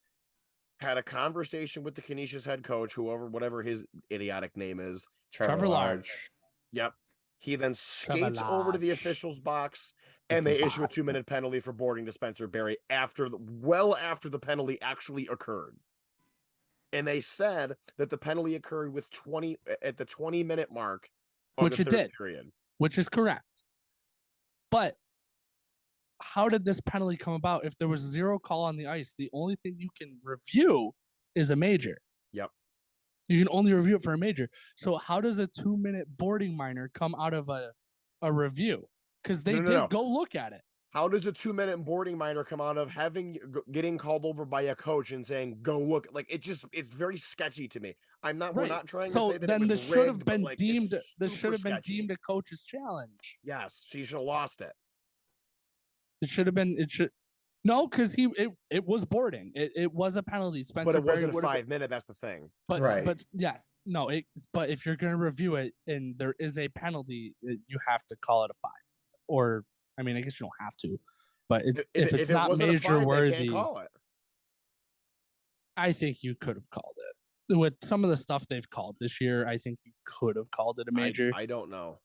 had a conversation with the Canisius head coach, whatever his idiotic name is. Trevor Large. Yep. He then skates over to the officials' box, and they issue a 2-minute penalty for boarding to Spencer Berry after the penalty actually occurred. And they said that the penalty occurred at the 20-minute mark of which the it third did, period. Which is correct. But how did this penalty come about? If there was zero call on the ice, the only thing you can review is a major. Yep. You can only review it for a major. So how does a 2-minute boarding minor come out of a review? Because they did go look at it. How does a 2-minute boarding minor come out of getting called over by a coach and saying, go look? Like, it's very sketchy to me. We're not trying to say that it was this should have been deemed deemed a coach's challenge. Yes, she should have lost it. No, because it was boarding. It was a penalty. Spencer but it Berry wasn't a 5-minute. That's the thing. But yes, no. But if you're gonna review it and there is a penalty, you have to call it a 5. Or I mean, I guess you don't have to. But if it's not major worthy, they can't call it. I think you could have called it. With some of the stuff they've called this year, I think you could have called it a major. I don't know.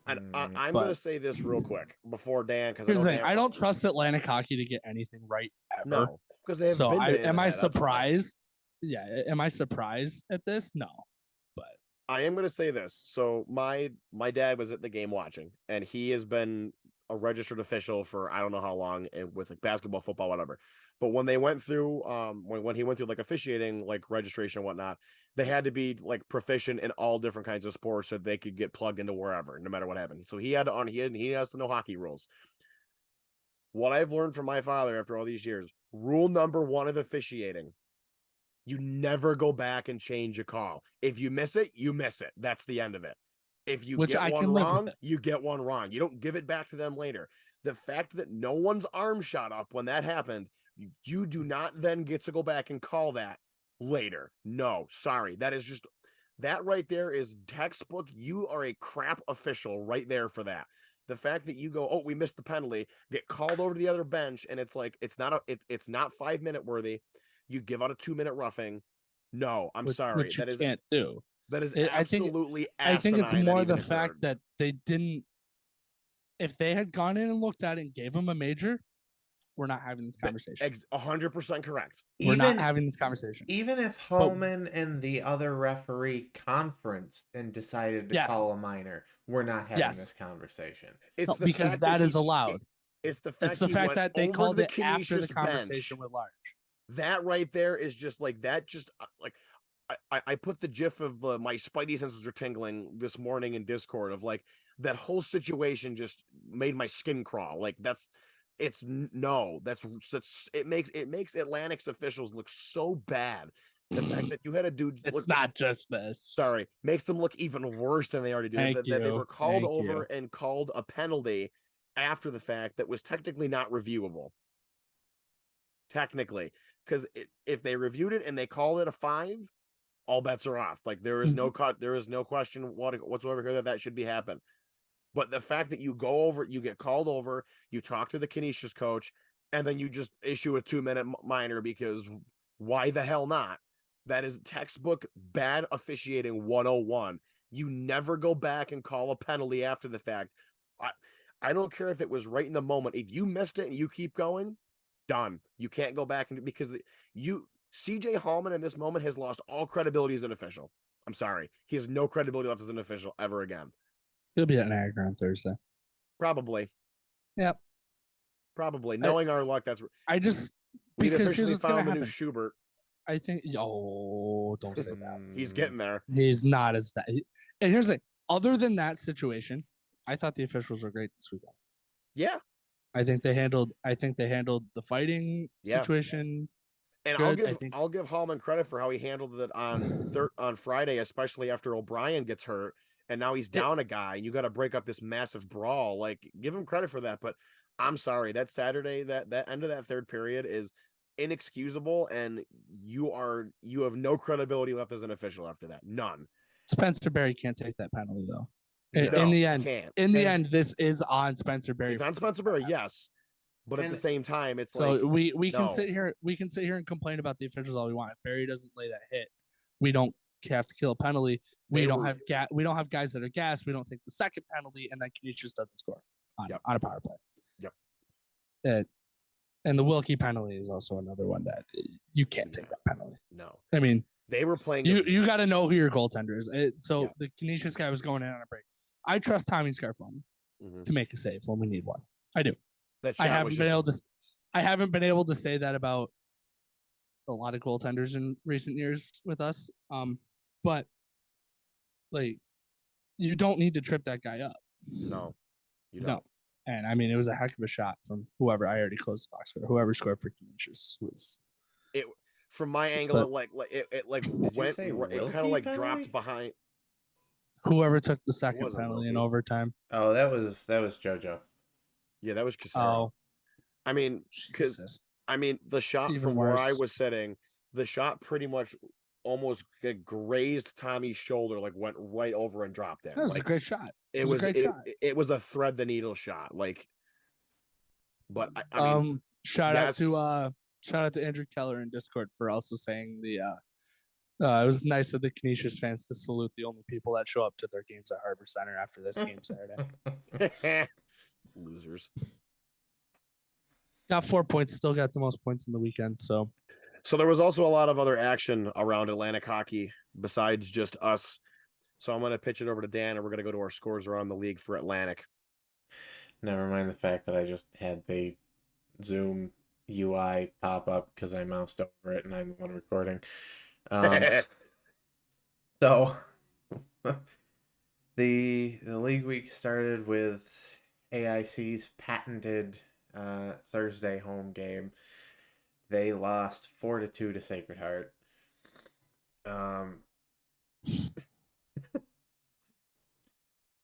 And I'm going to say this real quick before Dan, because here's the thing: I don't trust Atlantic hockey to get anything right ever. No, because they haven't been to am I surprised? Yeah, am I surprised at this? No, but I am going to say this. So my dad was at the game watching, and he has been a registered official for I don't know how long, with like basketball, football, whatever. But when they went through, when he went through like officiating, like registration and whatnot, they had to be like proficient in all different kinds of sports so they could get plugged into wherever, no matter what happened. So he has to know hockey rules. what I've learned from my father after all these years, rule number 1 of officiating, you never go back and change a call. If you miss it, you miss it. That's the end of it. If you Which get I one can live with wrong, it. you get one wrong. You don't give it back to them later. The fact that no one's arm shot up when that happened, you do not then get to go back and call that later. No, sorry. That right there is textbook. You are a crap official right there for that. The fact that you go, oh, we missed the penalty, get called over to the other bench, and it's like it's not 5-minute worthy. You give out a 2-minute roughing. No, I'm sorry. Which you can't do. That is I absolutely think it's asinine that more even the fact occurred. that they didn't. If they had gone in and looked at it and gave him a major, we're not having this conversation. 100% correct. We're not having this conversation. Even if Hallman and the other referee conferenced and decided to call a minor, we're not having this conversation. It's the because fact that is allowed. It's the fact that they called it after the Canisius conversation bench. with Large. That right there is just like that. Just like I put the gif of my spidey senses are tingling this morning in Discord of like that whole situation just made my skin crawl. Like it makes Atlantic's officials look so bad. The fact that you had a dude. It's not just this. Sorry, makes them look even worse than they already do. That they were called over and called a penalty after the fact that was technically not reviewable. Technically, because if they reviewed it and they called it a 5, all bets are off. Like there is no question whatsoever here that should be happen. But the fact that you go over, you get called over, you talk to the Canisius coach, and then you just issue a 2-minute minor because why the hell not? That is textbook bad officiating 101. You never go back and call a penalty after the fact. I don't care if it was right in the moment. If you missed it and you keep going, done. You can't go back and because CJ Hallman in this moment has lost all credibility as an official. I'm sorry. He has no credibility left as an official ever again. He'll be at Niagara on Thursday. Probably. Yep. Probably. Knowing our luck, that's we officially found the new Schubert. I think don't say that. He's getting there. He's not as that. And here's the thing. Other than that situation, I thought the officials were great this weekend. Yeah. I think they handled the fighting situation. And I'll give Hallman credit for how he handled it on Friday, especially after O'Brien gets hurt and now he's down a guy and you got to break up this massive brawl. Like give him credit for that, but I'm sorry, that Saturday, that end of that third period is inexcusable, and you have no credibility left as an official after that. None. Spencer Berry can't take that penalty though. No, in the end, can't. End, this is on Spencer Berry. It's on Spencer Berry, yes. But at the same time, it's so like we can sit here and complain about the officials all we want. If Berry doesn't lay that hit, we don't have to kill a penalty. We don't have guys that are gassed. We don't take the second penalty, and then Canisius doesn't score on a power play. Yep. And the Wilkie penalty is also another one that you can't take that penalty. No. I mean, they were playing. You got to know who your goaltender is. The Canisius guy was going in on a break. I trust Tommy Scarfone to make a save when we need one. I do. I haven't been able to say that about a lot of goaltenders in recent years with us. But like, you don't need to trip that guy up. No, you don't. No. And I mean, it was a heck of a shot from whoever. I already closed the box for whoever scored for Canisius was. It from my angle, it went. It kind of like dropped behind. Whoever took the second penalty in overtime. Oh, that was JoJo. Yeah, that was Casero. Oh, I mean, because the shot even from where I was sitting, the shot pretty much almost grazed Tommy's shoulder, like went right over and dropped in. That was a great shot. It was a great shot. It was a thread the needle shot, like. But I mean, shout out to Andrew Keller in Discord for also saying it was nice of the Canisius fans to salute the only people that show up to their games at Harbor Center after this game Saturday. Losers. Got 4 points, still got the most points in the weekend. So there was also a lot of other action around Atlantic hockey besides just us. So I'm going to pitch it over to Dan, and we're going to go to our scores around the league for Atlantic. Never mind the fact that I just had the Zoom UI pop up because I moused over it and I'm the one recording. So the league week started with AIC's patented Thursday home game. They lost 4-2 to Sacred Heart.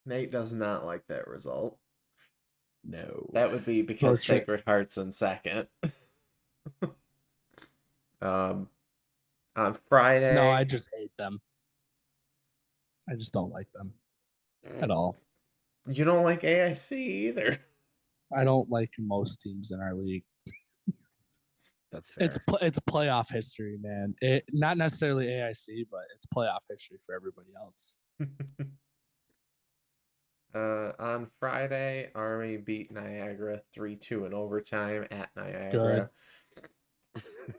Nate does not like that result. No. That would be because sure. Sacred Heart's in second. On Friday. No, I just hate them. I just don't like them at all. You don't like AIC either. I don't like most teams in our league. That's fair. It's playoff history, man. It not necessarily AIC, but it's playoff history for everybody else. On Friday, Army beat Niagara 3-2 in overtime at Niagara.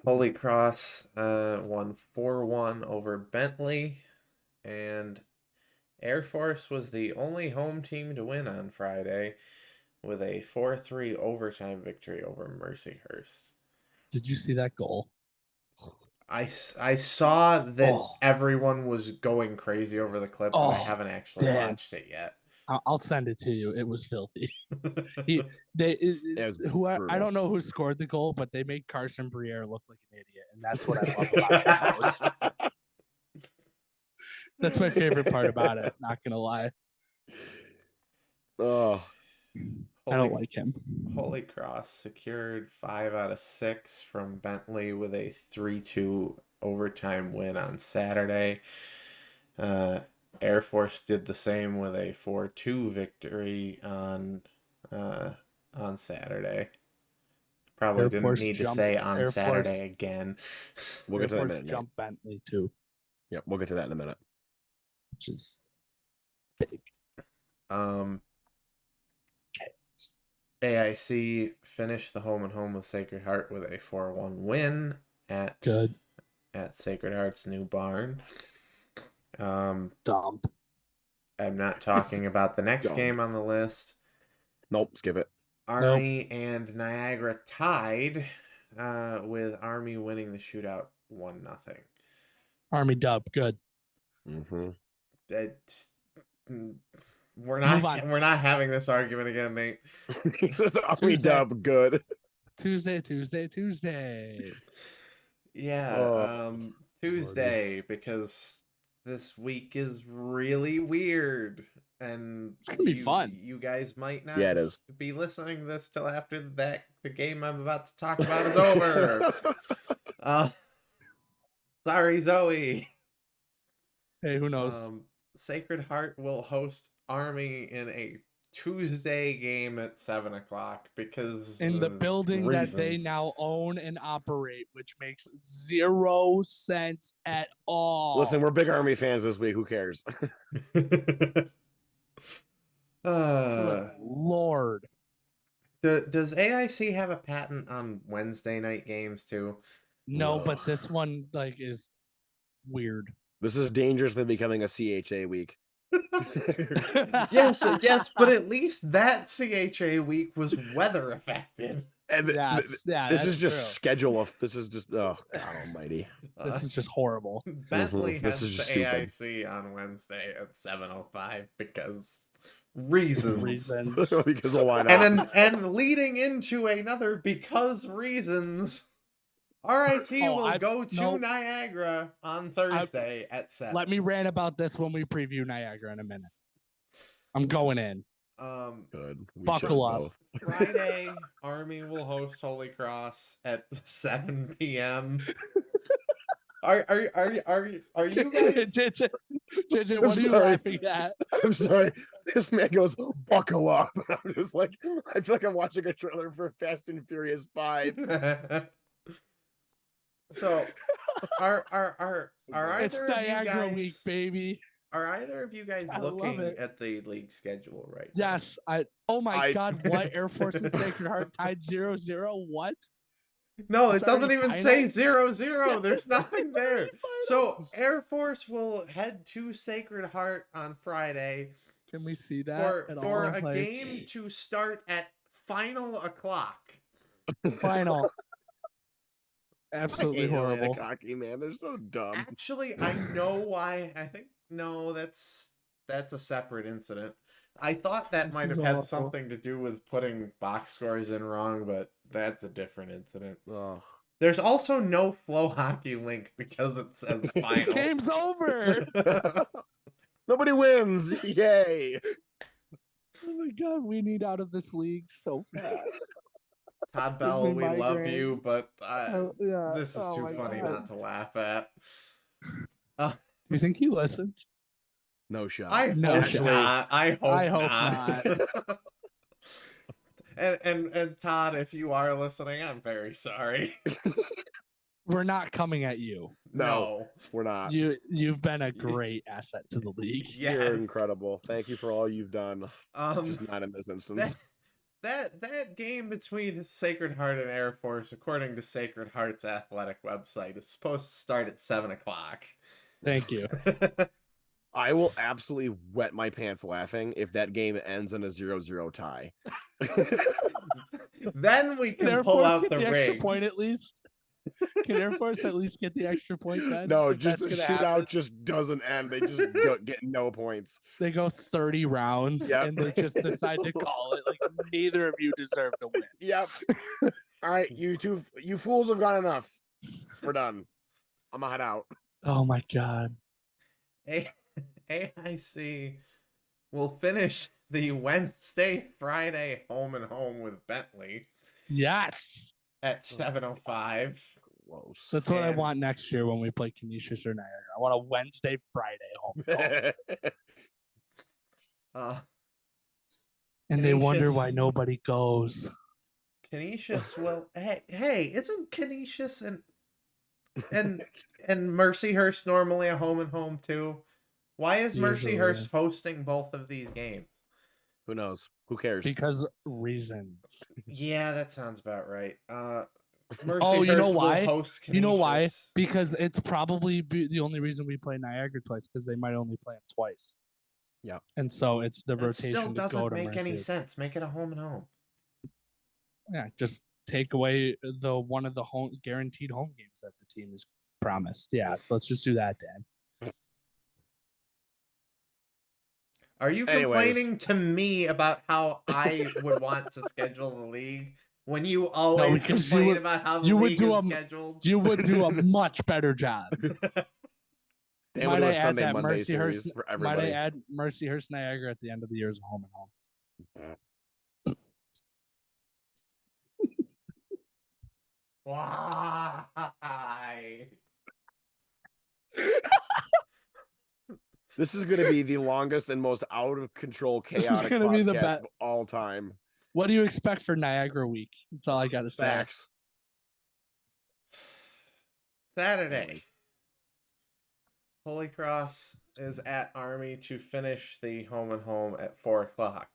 Holy Cross won 4-1 over Bentley, and Air Force was the only home team to win on Friday with a 4-3 overtime victory over Mercyhurst. Did you see that goal? I saw that everyone was going crazy over the clip, but I haven't actually watched it yet. I'll send it to you. It was filthy. I don't know who scored the goal, but they made Carson Briere look like an idiot, and that's what I love about it most. That's my favorite part about it. Not gonna lie. Oh, I don't like him. Holy Cross secured 5 out of 6 from Bentley with a 3-2 overtime win on Saturday. Air Force did the same with a 4-2 victory on Saturday. Probably didn't need to say on Saturday again. We'll get to that in a minute. Jump Bentley too. Yep, we'll get to that in a minute. Which is big. AIC finished the home and home with Sacred Heart with a 4-1 win at Sacred Heart's new barn. Dump. I'm not talking about the next game on the list. Nope, skip it. Army and Niagara tied, with Army winning the shootout 1-0. Army dub, good. Mm-hmm. We're not having this argument again, Nate. Army dub, good. Tuesday. Yeah, Tuesday, because this week is really weird, and it's gonna be fun. You guys might not it is. be listening to this till after the game I'm about to talk about is over. Sorry, Zoe. Hey, who knows? Sacred Heart will host Army in a Tuesday game at 7:00 because in the building that they now own and operate, which makes 0 sense at all. Listen, we're big Army fans this week. Who cares? Lord. Does AIC have a patent on Wednesday night games too? No, but this one is weird. This is dangerously becoming a CHA week. yes, but at least that CHA week was weather affected. And this is just schedule. This is just God Almighty. This is just horrible. Bentley has the AIC on Wednesday at 7:05 because reasons. Because why not? And leading into another because reasons. RIT will go to Niagara on Thursday at 7. Let me rant about this when we preview Niagara in a minute. I'm going in. Good. Buckle up. Friday, Army will host Holy Cross at 7 p.m. Are you guys? JJ, what are you laughing at? I'm sorry. This man goes, buckle up. I'm just like, I feel like I'm watching a trailer for Fast and Furious 5. So, are either it's Niagara week, baby. Are either of you guys looking at the league schedule right yes, now? Oh my God, what? Air Force and Sacred Heart tied 0-0? What? No, it doesn't even say 0-0. There's nothing there. So, Air Force will head to Sacred Heart on Friday. Can we see that for a game to start at final o'clock? Final. Absolutely horrible. Cocky, man. They're so dumb. Actually, I know why. I think no, that's a separate incident. I thought that This might is have had awful. something to do with putting box scores in wrong, but that's a different incident. Ugh. There's also no Flow Hockey link because it says final. Game's over. Nobody wins. Yay. Oh my god, we need out of this league so fast. Todd Gives Bell, me we love you, migraines. but Yeah. this is Oh too my funny God. not to laugh at. Do you think he listened? No shot. I hope No shot. not. I hope not. and Todd, if you are listening, I'm very sorry. We're not coming at you. No, we're not. You've been a great asset to the league. Yes. You're incredible. Thank you for all you've done. Just not in this instance. That game between Sacred Heart and Air Force, according to Sacred Heart's athletic website, is supposed to start at 7:00. Thank you. I will absolutely wet my pants laughing if that game ends in a 0-0 tie. Then we can Air pull Force out get the extra rig. point at least? Can Air Force at least get the extra point then? No, If just the that's shootout gonna happen? just doesn't end. They just get no points. They go 30 rounds Yep. and they just decide to call it. Like neither of you deserve to win. Yep. All right, you fools have got enough. We're done. I'm gonna head out. Oh my god. AIC will finish the Wednesday, Friday home and home with Bentley Yes. at 7:05. Gross. That's what I And- want next year when we play Canisius or Niagara. I want a Wednesday, Friday home. And they wonder why Canisius- nobody goes. Canisius will hey, isn't Canisius and Mercyhurst normally a home and home too? Why is Usually, Mercyhurst hosting both of these games? Who knows? Who cares? Because reasons. Yeah, that sounds about right. Mercyhurst Oh, you know will why? host You know why? Canisius. Because it's probably the only reason we play Niagara twice, because they might only play them twice. Yeah. And so it's the That rotation still to go doesn't to make any Mercy. sense. Make it a home and home. Yeah, just take away the one of the home guaranteed home games that the team is promised. Yeah, let's just do that, Dan. Are you Anyways. complaining to me about how I would want to schedule the league when you always because you complain would- about how the you would league do is a- scheduled? You would do a much better job. Dan will Might do I a add Sunday that Monday series Mercyhurst? for Might everybody. I add Mercyhurst Niagara at the end of the year as a home and home? Why? This is going to be the longest and most out of control, This is chaotic gonna be the podcast be- of all time. What do you expect for Niagara week? That's all I gotta say. Facts. Saturday. Anyways. Holy Cross is at Army to finish the home and home at 4:00.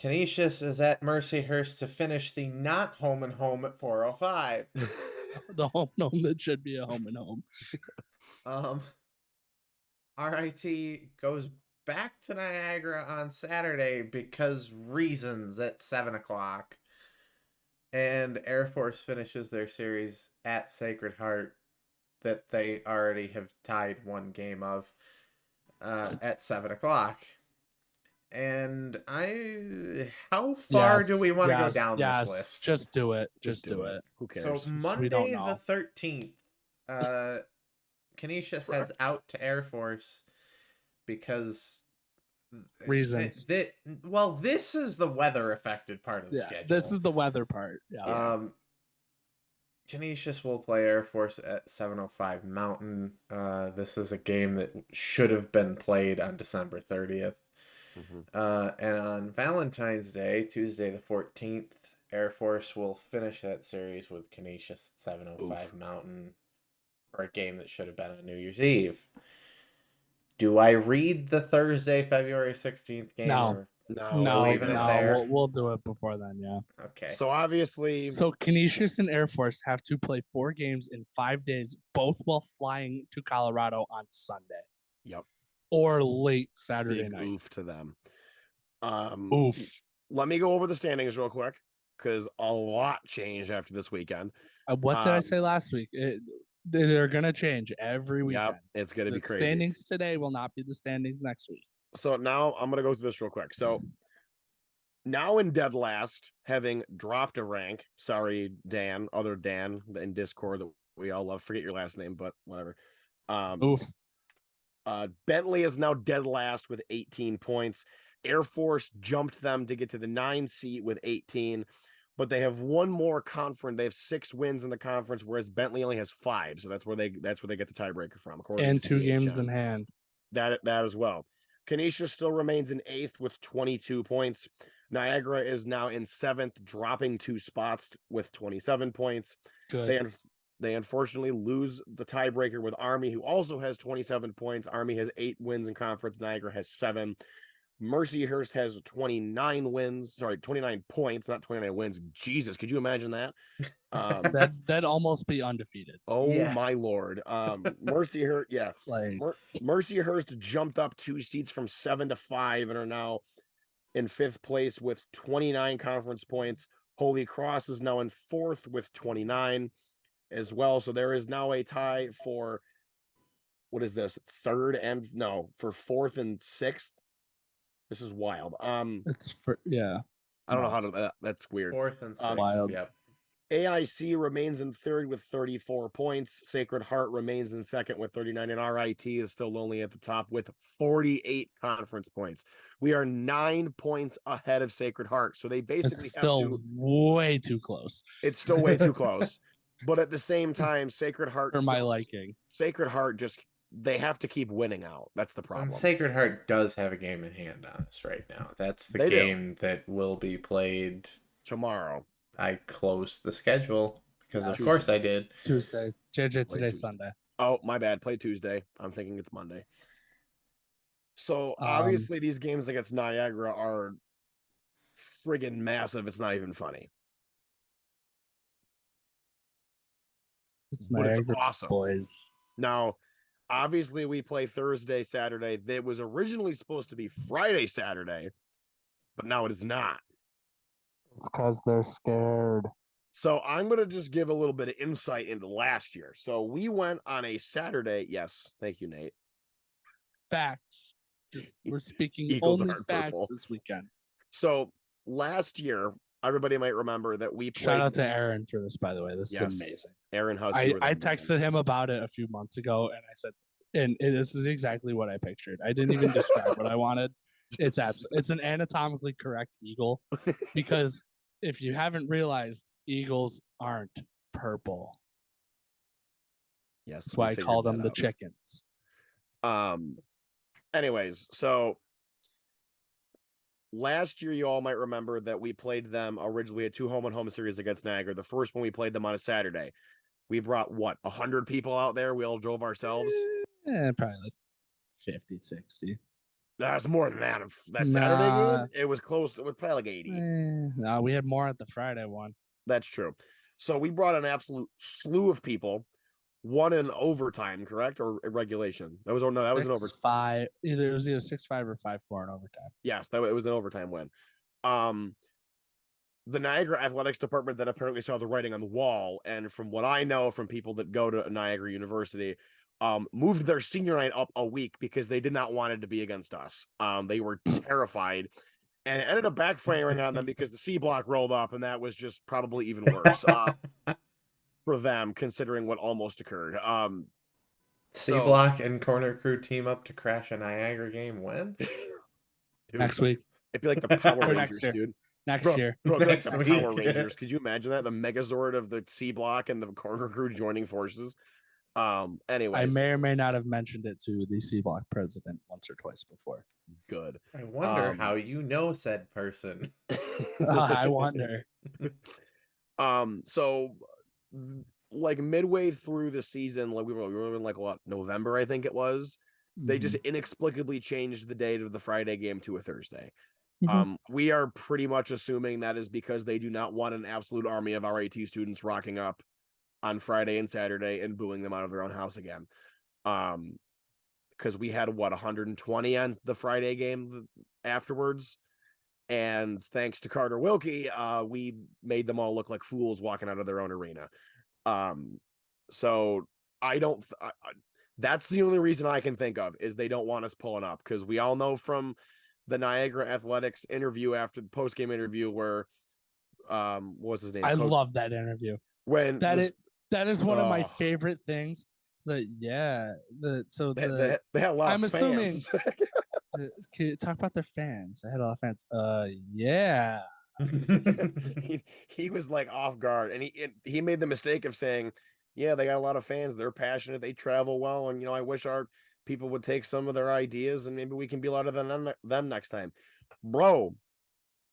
Canisius is at Mercyhurst to finish the not home and home at 4:05. The home and home that should be a home and home. RIT goes back to Niagara on Saturday because reasons at 7:00. And Air Force finishes their series at Sacred Heart that they already have tied one game of at 7:00. And how far do we want to go down this list? Just do it. Just do it. Who So cares? we don't Monday know. the 13th, Canisius heads out to Air Force because Reasons. this is the weather affected part of the Yeah, schedule. this is the weather part. Yeah. Canisius will play Air Force at 7:05 Mountain. This is a game that should have been played on December 30th. And on Valentine's Day, Tuesday the 14th, Air Force will finish that series with Canisius at 7:05 Mountain for a game that should have been on New Year's Eve. Do I read the Thursday, February 16th game? No. or- No, leaving it there. we'll do it before then. Yeah. Okay. So obviously, So Canisius and Air Force have to play 4 games in 5 days, both while flying to Colorado on Sunday yep, or late Saturday big night. oof to them. Oof. Let me go over the standings real quick because a lot changed after this weekend. What did I say last week? They're gonna change every weekend. Yep, it's gonna be The crazy. standings today will not be the standings next week. So now I'm gonna go through this real quick. So now in dead last, having dropped a rank. Sorry, Dan, other Dan in Discord that we all love. Forget your last name, but whatever. Oof. Bentley is now dead last with 18 points. Air Force jumped them to get to the 9 seat with 18, but they have one more conference. They have 6 wins in the conference, whereas Bentley only has 5. So that's where they get the tiebreaker from, according And to 2 games CHN. in hand. That as well. Canisius still remains in 8th with 22 points. Niagara is now in 7th, dropping 2 spots with 27 points. Good. They unfortunately lose the tiebreaker with Army, who also has 27 points. Army has 8 wins in conference. Niagara has 7. Mercyhurst has 29 points, not 29 wins. Jesus, could you imagine that? That'd almost be undefeated. Oh Yeah. my lord. Mercyhurst, yeah. Like Mercyhurst jumped up 2 seats from 7 to 5 and are now in 5th place with 29 conference points. Holy Cross is now in 4th with 29 as well. So there is now a tie for what is this? For 4th and 6th. This is wild. it's for I don't know how to. That's weird. 4th and 6th. Wild. Yep. AIC remains in 3rd with 34 points. Sacred Heart remains in 2nd with 39, and RIT is still lonely at the top with 48 conference points. We are 9 points ahead of Sacred Heart, so they basically it's still way too close. It's still way too close, but at the same time, Sacred Heart For my liking. Sacred Heart they have to keep winning out. That's the problem. And Sacred Heart does have a game in hand on us right now. That's the They do. game that will be played Tomorrow. I closed the schedule because Yes. of course I did. Tuesday. JJ, today's Tuesday. Sunday. Oh, my bad. Play Tuesday. I'm thinking it's Monday. So obviously these games against Niagara are friggin' massive. It's not even funny. It's But Niagara, it's awesome. boys. Now, obviously we play Thursday, Saturday. It was originally supposed to be Friday, Saturday, but now it is not. It's because they're scared. So I'm going to just give a little bit of insight into last year. So we went on a Saturday. Yes. Thank you, Nate. Facts. We're speaking Eagles only aren't facts purple. this weekend. So last year, everybody might remember that we played. Shout out to Aaron for this, by the way. This is amazing. Aaron Huss. I texted him about it a few months ago, and I said, this is exactly what I pictured. I didn't even describe what I wanted. It's an anatomically correct eagle, because if you haven't realized, eagles aren't purple. Yes, that's why I call them the chickens. Anyways, so last year, you all might remember that we played them originally at 2 home-and-home series against Niagara. The first one we played them on a Saturday. We brought, 100 people out there? We all drove ourselves? Probably like 50, 60. That's more than that. That Saturday game, it was close. It was probably like 80. No, we had more at the Friday one. That's true. So we brought an absolute slew of people. One in overtime, correct, or regulation? That was an overtime. 6-5. It was either 6-5 or 5-4 in overtime. Yes, it was an overtime win. The Niagara Athletics Department then apparently saw the writing on the wall, and from what I know from people that go to Niagara University, moved their senior night up a week because they did not want it to be against us. They were terrified, and it ended up backfiring on them because the C block rolled up, and that was just probably even worse for them, considering what almost occurred. C block and corner crew team up to crash a Niagara game when? Dude, next week. It'd be like the Power Rangers, dude. Next year. Bro, Next like the Power Rangers. Could you imagine that? The Megazord of the C block and the corner crew joining forces. Anyways. I may or may not have mentioned it to the C block president once or twice before. Good. I wonder how you know said person. I wonder. So like midway through the season, like we were in like November, I think it was. They just inexplicably changed the date of the Friday game to a Thursday. We are pretty much assuming that is because they do not want an absolute army of RIT students rocking up on Friday and Saturday and booing them out of their own house again. Because we had 120 on the Friday game afterwards, and thanks to Carter Wilkie, we made them all look like fools walking out of their own arena. So I don't. That's the only reason I can think of, is they don't want us pulling up, because we all know from the Niagara Athletics interview after the post-game interview where what was his name? I love that interview. When that is one of my favorite things. So yeah, they had a lot I'm of assuming fans. can you talk about their fans? They had a lot of fans. Yeah. he was like off guard, and he made the mistake of saying, yeah, they got a lot of fans, they're passionate, they travel well, and I wish our people would take some of their ideas and maybe we can be louder than them next time. Bro,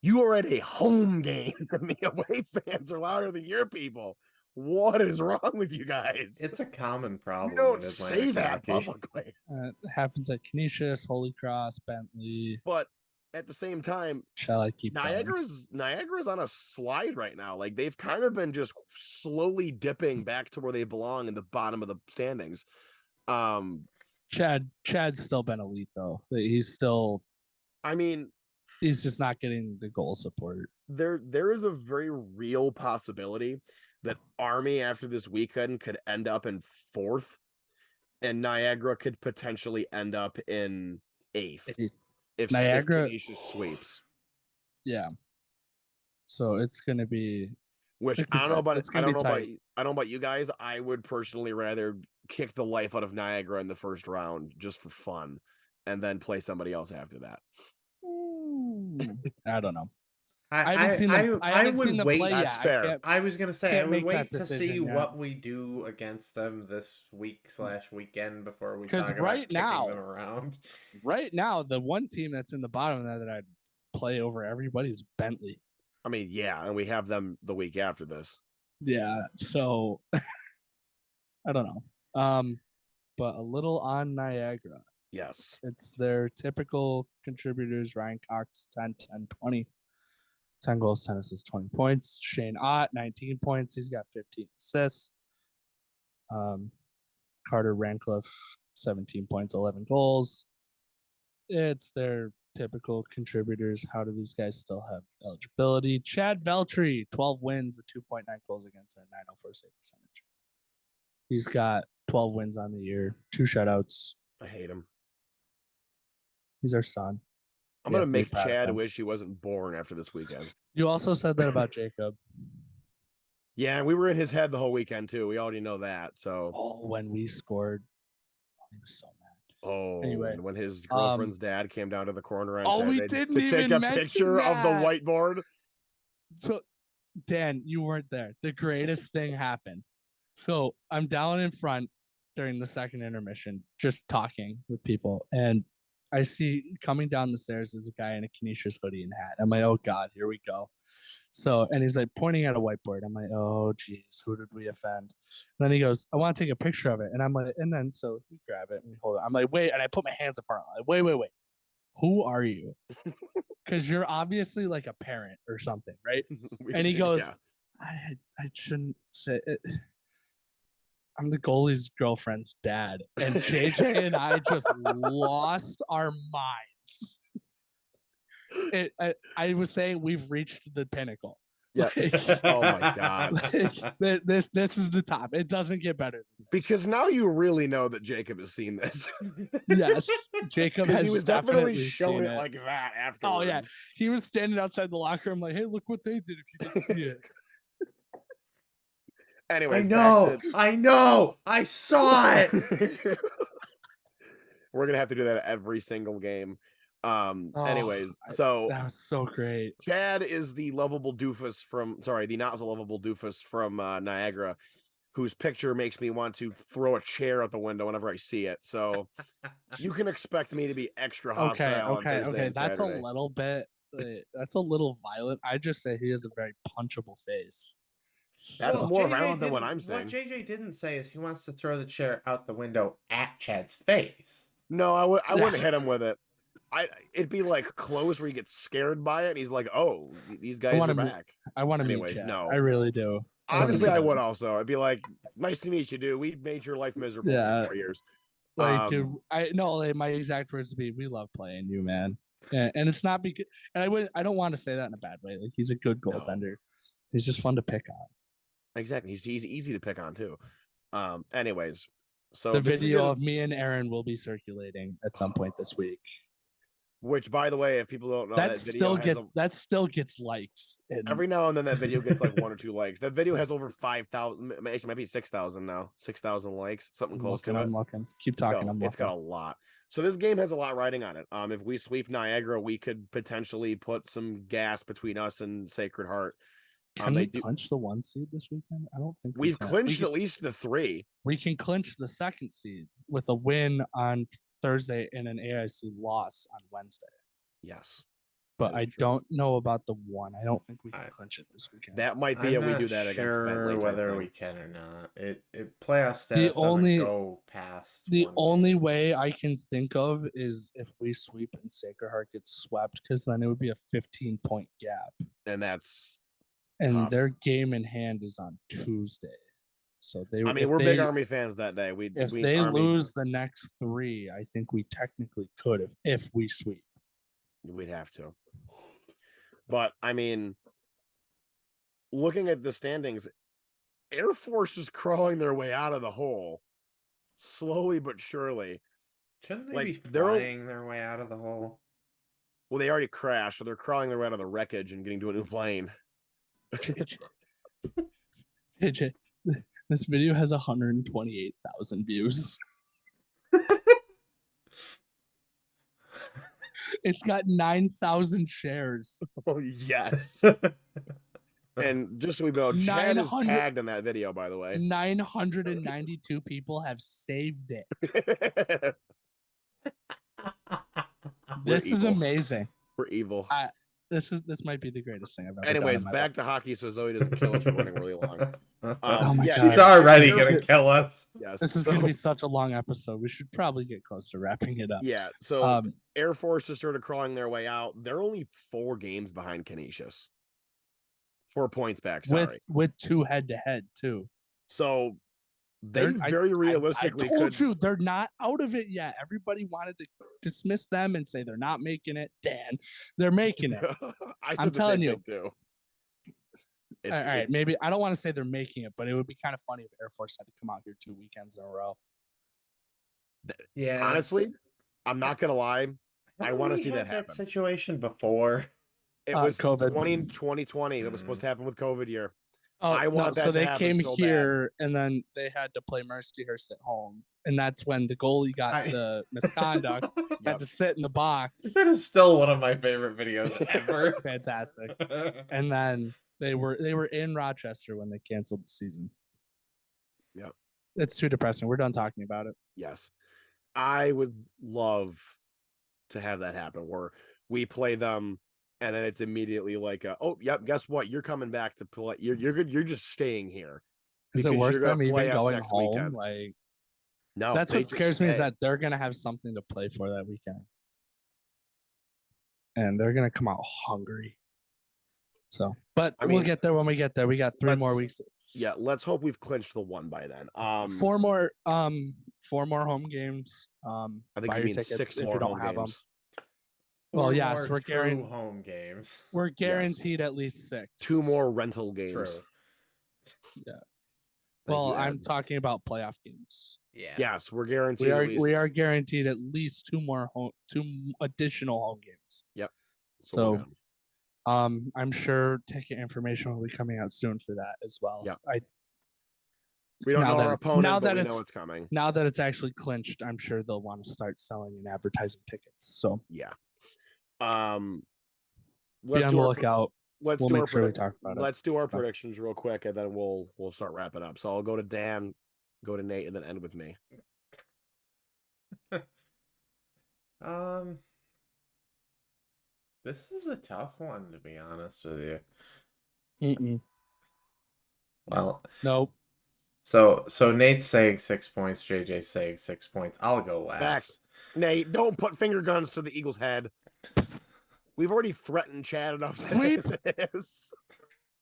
you are at a home game and the away fans are louder than your people. What is wrong with you guys? It's a common problem. You don't say that publicly. It happens at Canisius, Holy Cross, Bentley. But at the same time, shall I keep Niagara's on a slide right now. Like, they've kind of been just slowly dipping back to where they belong in the bottom of the standings. Chad's still been elite though. He's still, I mean, he's just not getting the goal support. There is a very real possibility that Army after this weekend could end up in 4th, and Niagara could potentially end up in 8th. If Niagara sweeps. Yeah. So it's gonna be, which I don't know about you guys. I would personally rather kick the life out of Niagara in the first round just for fun, and then play somebody else after that. I don't know. I haven't seen them. I haven't seen them play yet. Fair. I was gonna say I would wait to see what we do against them this week/weekend before we talk about kicking them around. Right now, the one team that's in the bottom of that I'd play over everybody is Bentley. I mean, yeah, and we have them the week after this. Yeah, so I don't know. But a little on Niagara. Yes. It's their typical contributors: Ryan Cox, 10, 10, 20. 10 goals, 10 assists, 20 points. Shane Ott, 19 points. He's got 15 assists. Carter Rancliffe, 17 points, 11 goals. It's their typical contributors. How do these guys still have eligibility? Chad Veltri, 12 wins, a 2.9 goals against, a 904 save percentage. He's got 12 wins on the year, 2 shutouts. I hate him. He's our son. I'm going to make Chad wish he wasn't born after this weekend. You also said that about Jacob. Yeah, and we were in his head the whole weekend, too. We already know that. So, when we scored, he was so mad. Oh, anyway, and when his girlfriend's dad came down to the corner and we didn't to take a picture of the whiteboard. So, Dan, you weren't there. The greatest thing happened. So, I'm down in front during the second intermission, just talking with people, and I see coming down the stairs is a guy in a Canisius hoodie and hat. I'm like, oh God, here we go. So, and he's like pointing at a whiteboard. I'm like, oh geez, who did we offend? And then he goes, I want to take a picture of it. And I'm like, and then so we grab it and we hold it. I'm like, wait, and I put my hands in front of it. Like, wait. Who are you? Because you're obviously like a parent or something, right? And he goes, yeah. I shouldn't say it. I'm the goalie's girlfriend's dad. And JJ and I just lost our minds. I was saying we've reached the pinnacle. Yeah. Oh my God. This is the top. It doesn't get better than this. Because now you really know that Jacob has seen this. Yes. Jacob has he was definitely showing it like that afterwards. Oh yeah. He was standing outside the locker room like, hey, look what they did if you didn't see it. Anyways, I know. I saw it. We're gonna have to do that every single game. Anyways, so that was so great. Chad is the lovable doofus the not so lovable doofus from Niagara, whose picture makes me want to throw a chair out the window whenever I see it. So you can expect me to be extra hostile. Okay. That's a little bit. That's a little violent. I just say he has a very punchable face. That's more violent than what I'm saying. What JJ didn't say is he wants to throw the chair out the window at Chad's face. No, I wouldn't hit him with it. It'd be like close where he gets scared by it and he's like, oh, these guys are back. I want to meet Chad. No. I really do. Honestly, I would also. I'd be like, nice to meet you, dude. We made your life miserable for 4 years. Like, dude, my exact words would be, we love playing you, man. And it's not because, and I don't want to say that in a bad way. Like, he's a good goaltender. No. He's just fun to pick on. Exactly. He's easy to pick on too. Anyways, So The this is video gonna- of me and Aaron will be circulating at some point this week. which, by the way, if people don't know, that video That still gets likes. every now and then that video gets like 1 or 2 likes. That video has over 5,000, actually might be 6,000 now, 6,000 likes, something close to it. I'm looking. Keep talking. It's got a lot. So this game has a lot riding on it. If we sweep Niagara, we could potentially put some gas between us and Sacred Heart. Can we clinch the 1 seed this weekend? I don't think we've clinched at least the 3. We can clinch the 2nd seed with a win on Thursday and an AIC loss on Wednesday. Yes. But I don't know about the 1. I don't think we can clinch it this weekend. That might be we do that against Bentley. Whether we can or not. It playoff status doesn't go past. The only way I can think of is if we sweep and Sacred Heart gets swept, because then it would be a 15-point gap. And that's tough. Their game in hand is on Tuesday. So we're big Army fans that day. If they lose the next 3, I think we technically could if we sweep. We'd have to. But I mean, looking at the standings, Air Force is crawling their way out of the hole, slowly but surely. Shouldn't they be flying their way out of the hole? Well, they already crashed, so they're crawling their way out of the wreckage and getting to a new plane. JJ, this video has 128,000 views. It's got 9,000 shares. Oh, yes. And just so we know, Chad is tagged in that video, by the way. 992 people have saved it. This is amazing. We're evil. This might be the greatest thing I've ever Anyways, done back to hockey so Zoe doesn't kill us for running really long. Oh my God. She's already going to kill us. Yes. This is going to be such a long episode. We should probably get close to wrapping it up. Yeah. So Air Force is sort of crawling their way out. They're only 4 games behind Canisius. 4 points back, sorry. With 2 head-to-head, too. So they very realistically I told you, they're not out of it yet. Everybody wanted to dismiss them and say they're not making it. Dan, they're making it. I'm telling you. Too. All right, maybe I don't want to say they're making it, but it would be kind of funny if Air Force had to come out here 2 weekends in a row. Yeah. Honestly, I'm not gonna lie. I want to see that happen. That situation before. It was COVID. 2020. That was supposed to happen with COVID year. Oh, I want that so to they happen came so here and then they had to play Mercyhurst at home, and that's when the goalie got the misconduct. Had to sit in the box. That is still one of my favorite videos ever. Fantastic. And then they were in Rochester when they canceled the season. Yep. It's too depressing. We're done talking about it. Yes. I would love to have that happen where we play them and then it's immediately like, oh, yep, guess what? You're coming back to play. You're good. You're just staying here. Is it worth them even going home? Weekend. Like, no, that's what scares me is that they're going to have something to play for that weekend. And they're going to come out hungry. So, but we'll get there when we get there. We got 3 more weeks. Yeah, let's hope we've clinched the 1 by then. 4 more home games. I think buy you your mean tickets 6 if more you don't home have games. Well, yes, we're guaranteed home games. We're guaranteed at least 6. 2 more rental games. True. Yeah. Well, I'm talking about playoff games. Yeah. Yes, we're guaranteed. We are guaranteed at least 2 additional home games. Yep. So, I'm sure ticket information will be coming out soon for that as well. Yeah. So we don't know our opponent, now but that we it's know it's coming. Now that it's actually clinched, I'm sure they'll want to start selling and advertising tickets. So yeah. Be on the lookout. We'll make sure we talk about it. Let's do our predictions real quick, and then we'll start wrapping up. So I'll go to Dan, go to Nate, and then end with me. This is a tough one, to be honest with you. Mm-mm. Well, nope. So Nate's saying 6 points. JJ's saying 6 points. I'll go last. Facts. Nate, don't put finger guns to the Eagles' head. We've already threatened Chad enough. Sweep.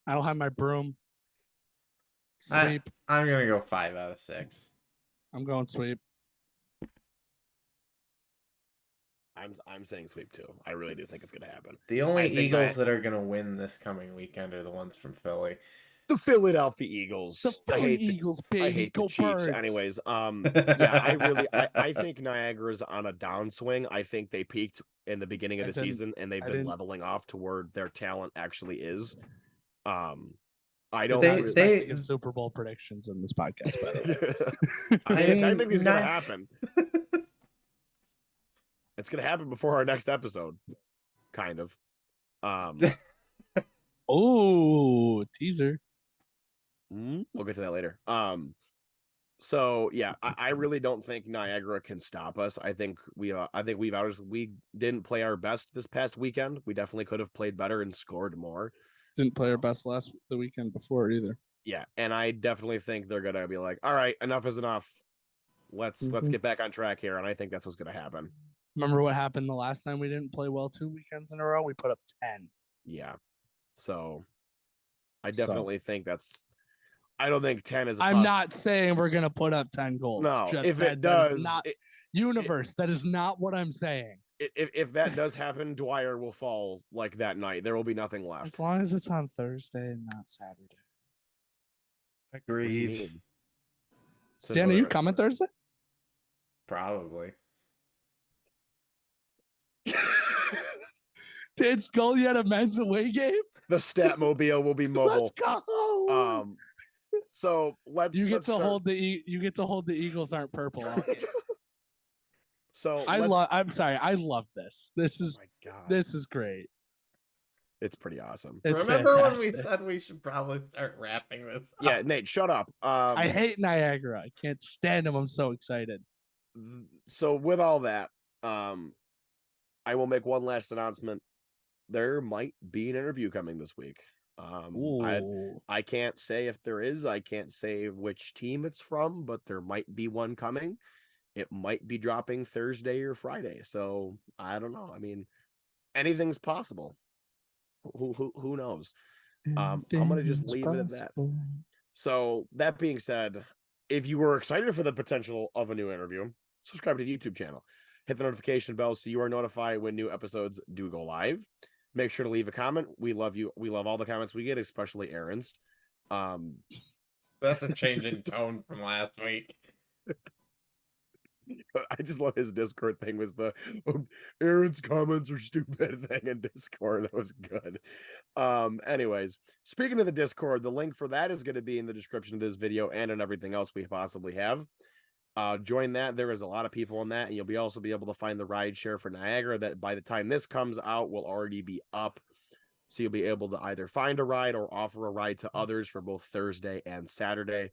I don't have my broom. Sweep. I'm gonna go 5 out of 6. I'm going sweep. I'm saying sweep too. I really do think it's gonna happen. The only Eagles that are gonna win this coming weekend are the ones from Philly. The Philadelphia Eagles. The Philly Eagles, baby. I hate Go the Chiefs. Birds. Anyways, yeah, I think Niagara's on a downswing. I think they peaked in the beginning of the season and they've been leveling off to where their talent actually is. I don't expect to give Super Bowl predictions in this podcast, by the way. I think it's gonna happen. It's gonna happen before our next episode. Kind of. Oh, teaser. We'll get to that later. So yeah, I really don't think Niagara can stop us. I think we didn't play our best this past weekend. We definitely could have played better and scored more. Didn't play our best the weekend before either. Yeah, and I definitely think they're gonna be like, all right, enough is enough. Let's get back on track here, and I think that's what's gonna happen. Remember what happened the last time we didn't play well 2 weekends in a row? We put up 10. Yeah, so I definitely think that's. I don't think 10 is. I'm not saying we're gonna put up 10 goals. No, if it does, that is not what I'm saying. If that does happen, Dwyer will fall like that night. There will be nothing left. As long as it's on Thursday and not Saturday. Agreed. Dan, are you coming Thursday? Probably. Did Skull yet a men's away game? The Statmobile will be mobile. Let's go. So you get to hold the Eagles aren't purple. So I'm sorry. I love this. This is great. It's pretty awesome. It's Remember fantastic. when we said we should probably start wrapping this up? Yeah, Nate, shut up. I hate Niagara. I can't stand them. I'm so excited. So with all that, I will make one last announcement. There might be an interview coming this week. I can't say if there is. I can't say which team it's from, but there might be one coming. It might be dropping Thursday or Friday. So I don't know. I mean, anything's possible. Who knows? I'm gonna just leave it at that. So that being said, if you were excited for the potential of a new interview, subscribe to the YouTube channel. Hit the notification bell so you are notified when new episodes do go live. Make sure to leave a comment. We love you. We love all the comments we get, especially Aaron's. That's a change in tone from last week. I just love his Discord thing was the Aaron's comments are stupid thing in Discord. That was good. Anyways, speaking of the Discord, the link for that is going to be in the description of this video and in everything else we possibly have. Join that. There is a lot of people in that, and you'll also be able to find the ride share for Niagara that by the time this comes out will already be up. So you'll be able to either find a ride or offer a ride to others for both Thursday and Saturday.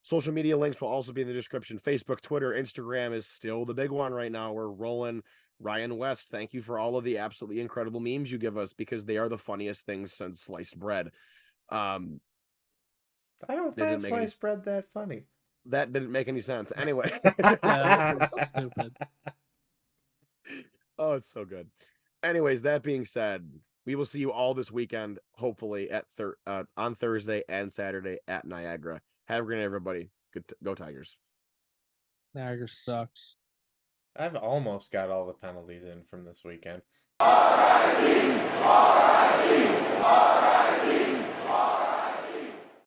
Social media links will also be in the description. Facebook, Twitter, Instagram is still the big one right now. We're rolling. Ryan West, thank you for all of the absolutely incredible memes you give us because they are the funniest things since sliced bread. I don't find sliced bread that funny. That didn't make any sense. Anyway. That's stupid. Oh, it's so good. Anyways, that being said, we will see you all this weekend, hopefully on Thursday and Saturday at Niagara. Have a great night, everybody. Go Tigers. Niagara sucks. I've almost got all the penalties in from this weekend.